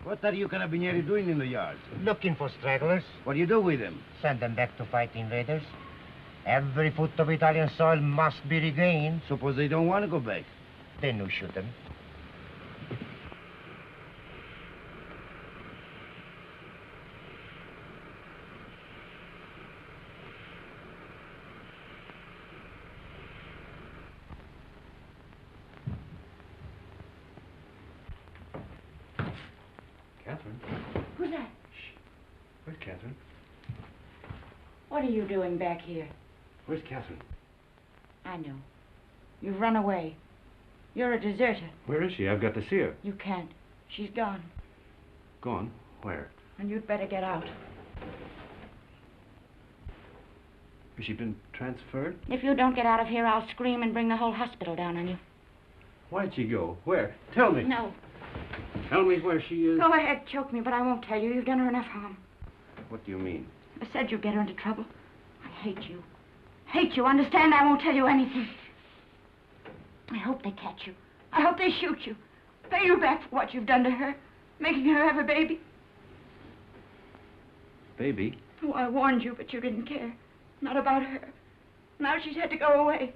What are you carabinieri doing in the yard? Looking for stragglers. What do you do with them? Send them back to fight invaders. Every foot of Italian soil must be regained. Suppose they don't want to go back. Then you shoot them. Catherine? Who's that? Where's Catherine? What are you doing back here? Where's Catherine? I know. You've run away. You're a deserter. Where is she? I've got to see her. You can't. She's gone. Gone? Where? And you'd better get out. Has she been transferred? If you don't get out of here, I'll scream and bring the whole hospital down on you. Why'd she go? Where? Tell me. No. Tell me where she is. Go ahead, choke me, but I won't tell you. You've done her enough harm. What do you mean? I said you'd get her into trouble. I hate you. Hate you. Understand? I won't tell you anything. I hope they catch you. I hope they shoot you. Pay you back for what you've done to her. Making her have a baby. Baby? Oh, I warned you, but you didn't care. Not about her. Now she's had to go away.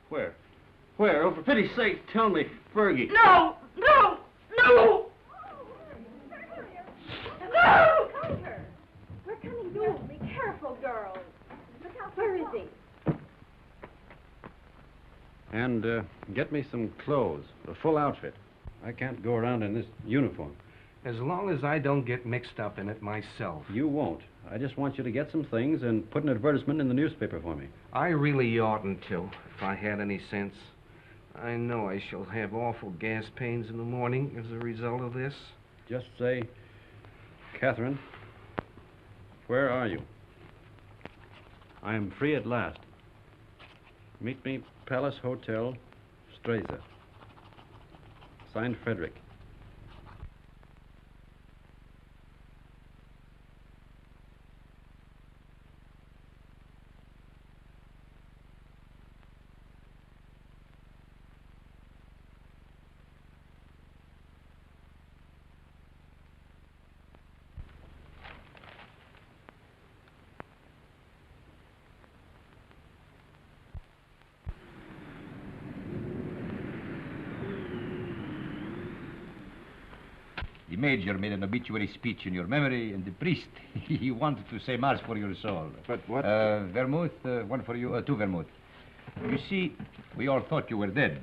Where? Where? Oh, for pity's sake, tell me. Fergie. No! No! No! No! We're coming soon. Be careful, girls. Look out. Where is he? And get me some clothes, a full outfit. I can't go around in this uniform. As long as I don't get mixed up in it myself. You won't. I just want you to get some things and put an advertisement in the newspaper for me. I really oughtn't to, if I had any sense. I know I shall have awful gas pains in the morning as a result of this. Just say, Catherine, where are you? I am free at last. Meet me, Palace Hotel, Streza. Signed, Frederick. The major made an obituary speech in your memory, and the priest, he wanted to say mass for your soul. But what? Vermouth, one for you, two vermouth. You see, we all thought you were dead.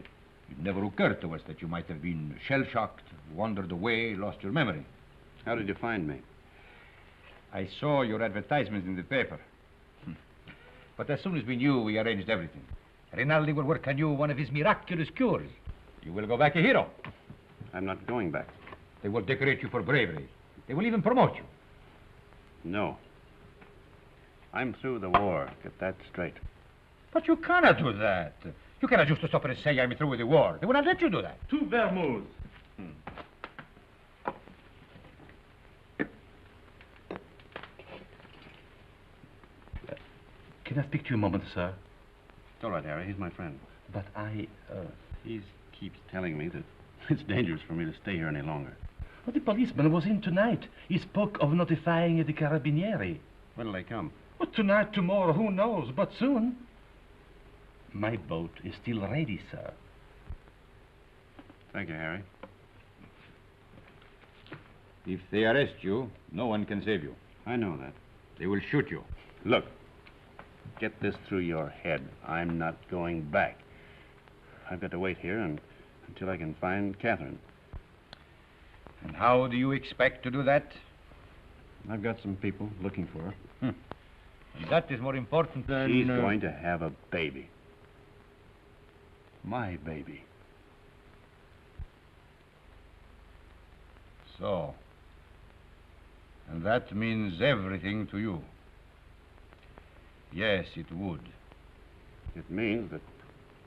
It never occurred to us that you might have been shell-shocked, wandered away, lost your memory. How did you find me? I saw your advertisement in the paper. But as soon as we knew, we arranged everything. Rinaldi will work on you one of his miraculous cures. You will go back a hero. I'm not going back. They will decorate you for bravery. They will even promote you. No. I'm through the war. Get that straight. But you cannot do that. You cannot just stop and say I'm through with the war. They will not let you do that. Two vermouths. Can I speak to you a moment, sir? It's all right, Harry. He's my friend. But he keeps telling me that it's dangerous for me to stay here any longer. Well, the policeman was in tonight. He spoke of notifying the carabinieri. When'll they come? Well, tonight, tomorrow, who knows, but soon. My boat is still ready, sir. Thank you, Harry. If they arrest you, no one can save you. I know that. They will shoot you. Look, get this through your head. I'm not going back. I've got to wait here until I can find Catherine. And how do you expect to do that? I've got some people looking for her. And that is more important than... She's going to have a baby. My baby. So. And that means everything to you. Yes, it would. It means that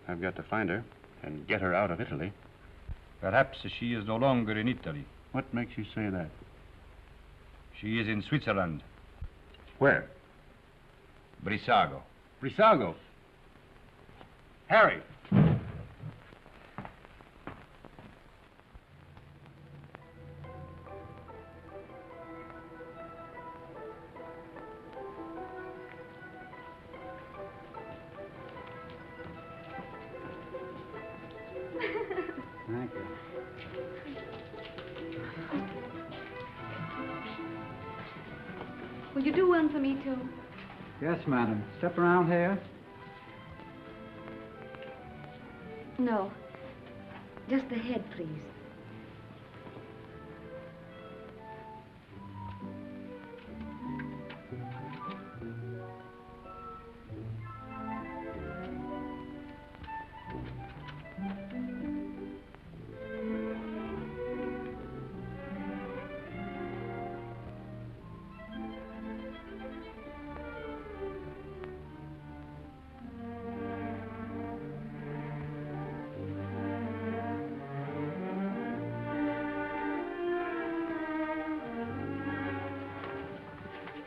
I've got to find her and get her out of Italy. Perhaps she is no longer in Italy. What makes you say that? She is in Switzerland. Where? Brissago. Brissago? Harry! Thank you. Will you do one for me, too? Yes, madam. Step around here. No. Just the head, please.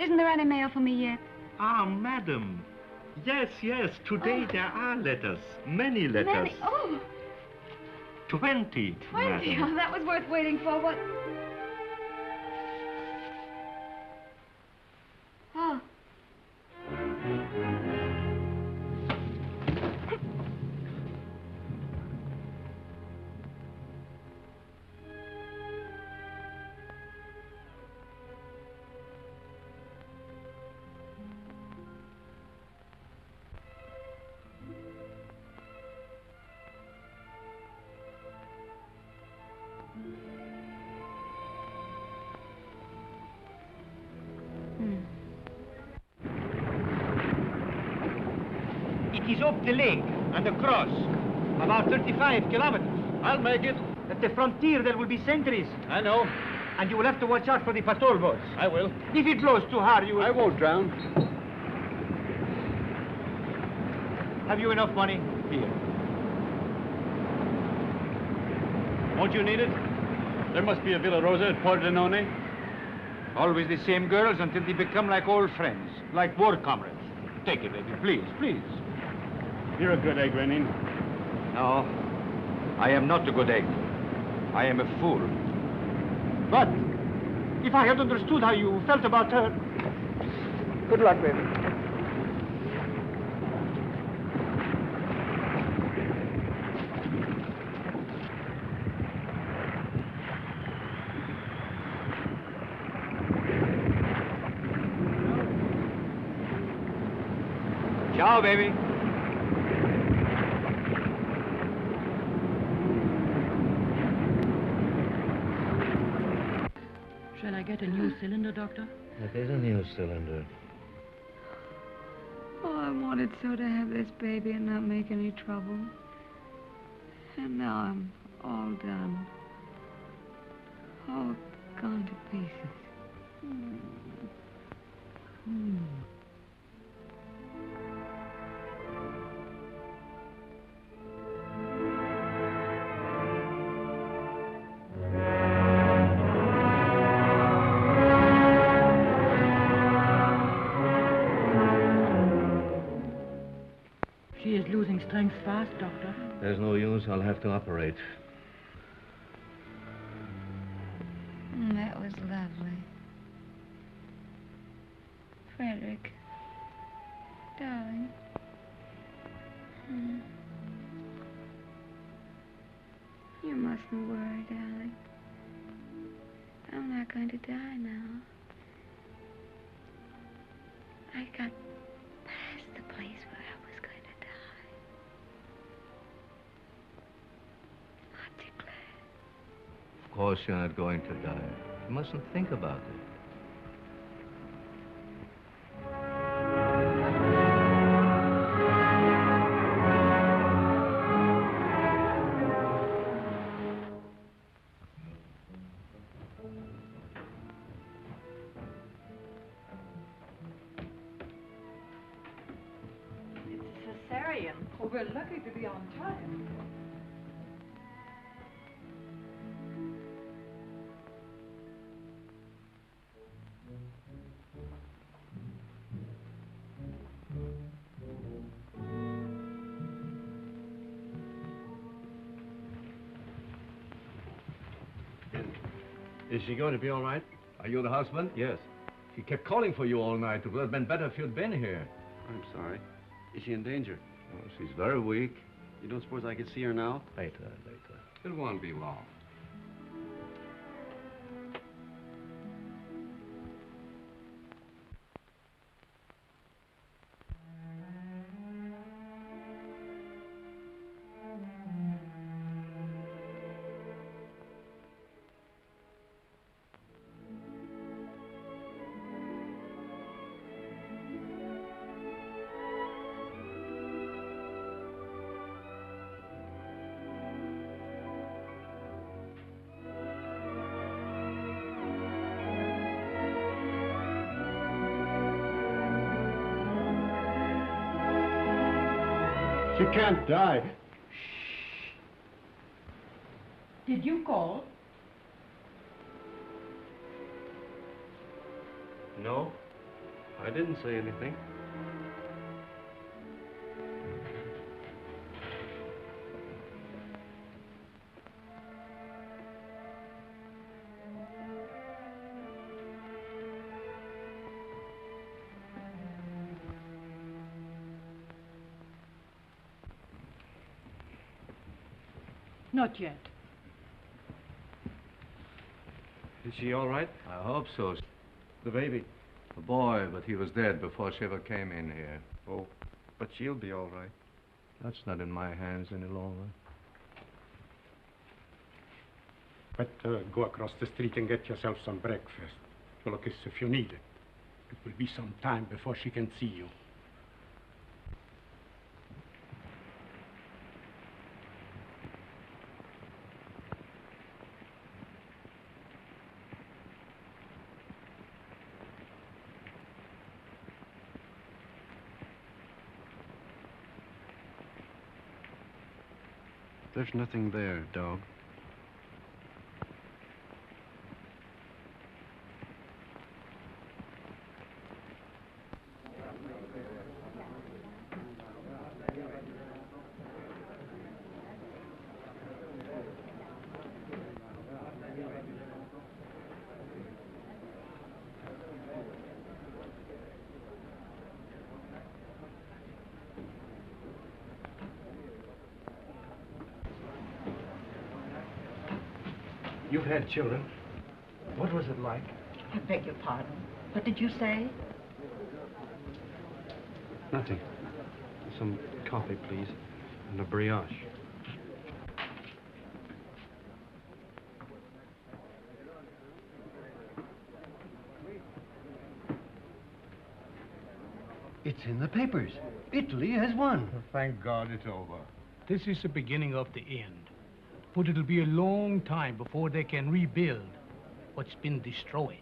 Isn't there any mail for me yet? Ah, madam. Yes, yes. Today there are letters. Many letters. Many? Oh, 20, 20. madam. Oh, that was worth waiting for. What? Oh. It is up the lake and across. About 35 kilometers. I'll make it. At the frontier there will be sentries. I know. And you will have to watch out for the patrol boats. I will. If it blows too hard, you will... I won't drown. Have you enough money? Here. Won't you need it? There must be a Villa Rosa at Pordenone. Always the same girls until they become like old friends, like war comrades. Take it, baby, please, please. You're a good egg, Renin. No, I am not a good egg. I am a fool. But if I had understood how you felt about her... Good luck, baby. Ciao, baby. Shall I get a new cylinder, Doctor? It is a new cylinder. Oh, I wanted so to have this baby and not make any trouble. And now I'm all done. All gone to pieces. She is losing strength fast, Doctor. There's no use. I'll have to operate. That was lovely. Frederick. Darling. You mustn't worry, darling. I'm not going to die now. I got past the place where I was going to die. Aren't you glad? Of course you're not going to die. You mustn't think about it. Cesarean. Oh, we're lucky to be on time. Is she going to be all right? Are you the husband? Yes. She kept calling for you all night. It would have been better if you'd been here. I'm sorry. Is she in danger? Oh, she's very weak. You don't suppose I could see her now? Later, later. It won't be long. She can't die. Did you call? No, I didn't say anything. Not yet. Is she all right? I hope so. The baby? A boy, but he was dead before she ever came in here. Oh, but she'll be all right. That's not in my hands any longer. Better go across the street and get yourself some breakfast. Look, if you need it. It will be some time before she can see you. There's nothing there, dog. You've had children. What was it like? I beg your pardon. What did you say? Nothing. Some coffee, please, and a brioche. It's in the papers. Italy has won. Thank God it's over. This is the beginning of the end. But it'll be a long time before they can rebuild what's been destroyed.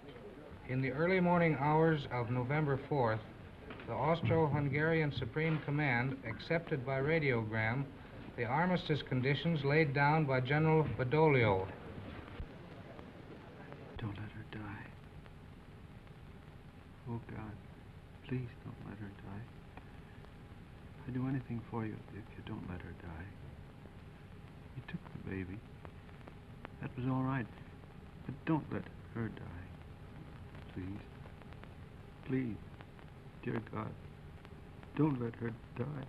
In the early morning hours of November 4th, the Austro-Hungarian Supreme Command accepted by radiogram the armistice conditions laid down by General Badoglio. Don't let her die. Oh, God, please don't let her die. I'd do anything for you if you don't let her die. You took the baby. That was all right. But don't let her die. Please. Please. Dear God, don't let her die.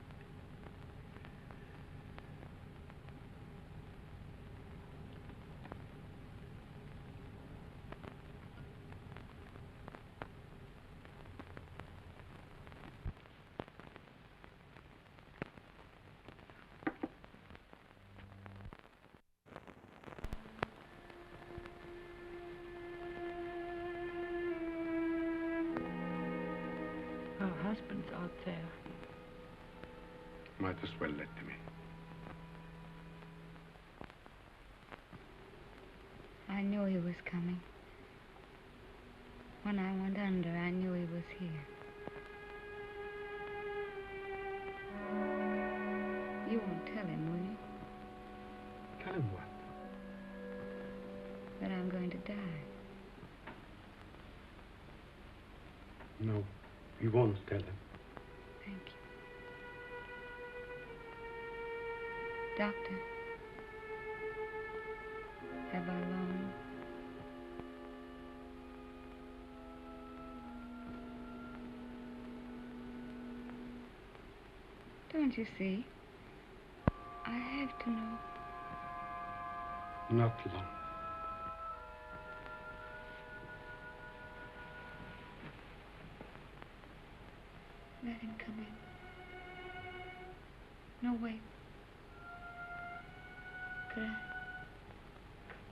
Her husband's out there. Might as well let him in. I knew he was coming. When I went under, I knew he was here. You won't tell him, will you? Tell him what? That I'm going to die. No, we won't tell him. Thank you. Doctor, have I long? Don't you see? I have to know. Not long. Let him come in. No, wait.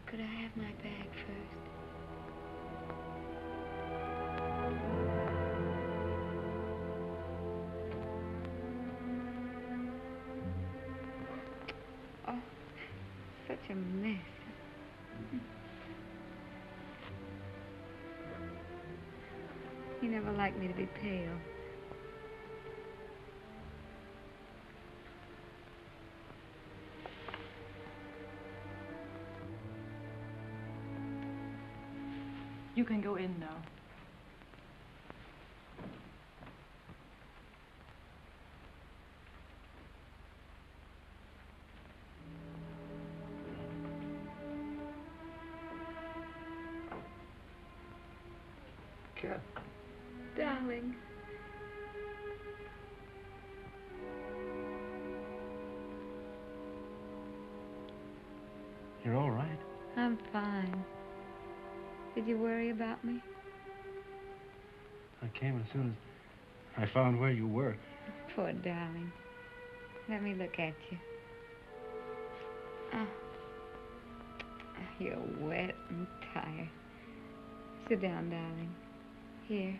Could I have my bag first? Oh, such a mess. He never liked me to be pale. You can go in now. Cat. Darling. You're all right? I'm fine. Did you worry about me? I came as soon as I found where you were. Poor darling. Let me look at you. Oh. You're wet and tired. Sit down, darling. Here.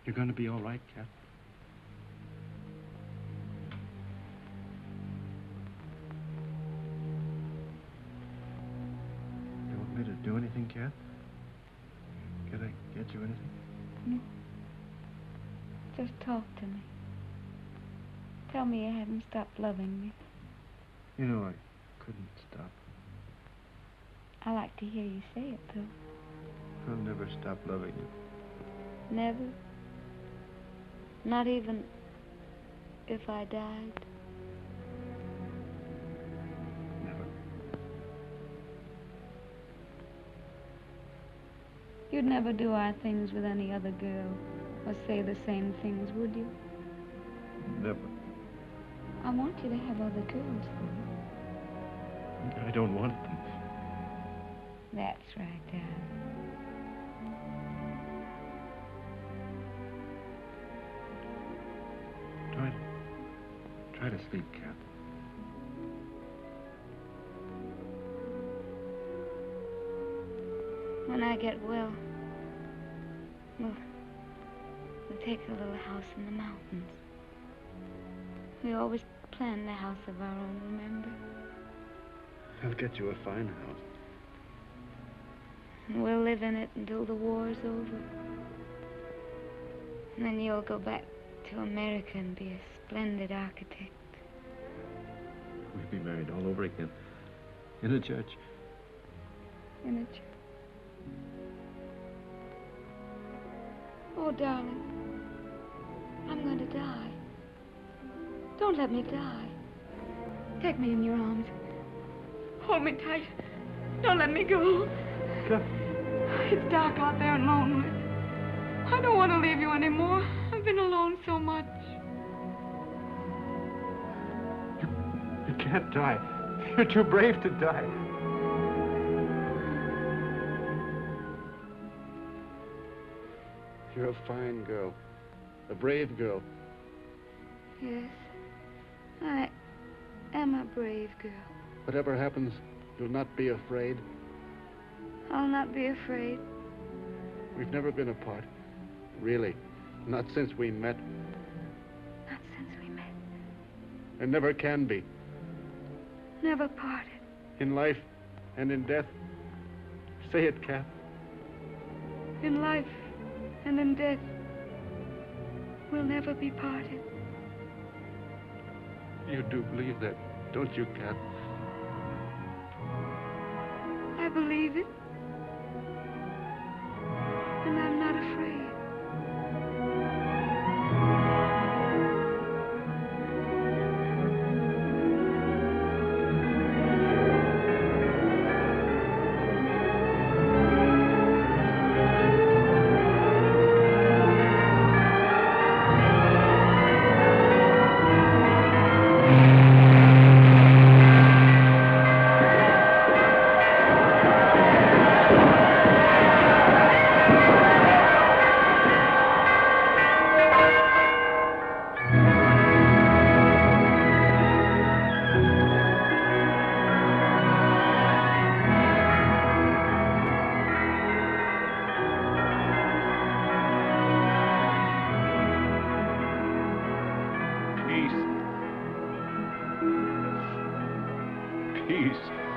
You're going to be all right, Cat? You want me to do anything, Cat? Can I get you anything? No. Just talk to me. Tell me you haven't stopped loving me. You know, I couldn't stop. I like to hear you say it, though. I'll never stop loving you. Never? Not even if I died? Never. You'd never do our things with any other girl, or say the same things, would you? Never. I want you to have other girls, though. I don't want them. That's right, darling. Try to sleep, Cat. When I get well, we'll take a little house in the mountains. We always planned a house of our own, remember? I'll get you a fine house. And we'll live in it until the war's over. And then you'll go back to America and be a splendid architect. We'll be married all over again. In a church. In a church. Oh, darling. I'm going to die. Don't let me die. Take me in your arms. Hold me tight. Don't let me go. It's dark out there and lonely. I don't want to leave you anymore. I've been alone so much. You can't die. You're too brave to die. You're a fine girl. A brave girl. Yes. I am a brave girl. Whatever happens, you'll not be afraid. I'll not be afraid. We've never been apart. Really. Not since we met. Not since we met. And never can be. Never parted. In life and in death. Say it, Cat. In life and in death, we'll never be parted. You do believe that, don't you, Cat? I believe it. And I'm not afraid. Peace. Peace.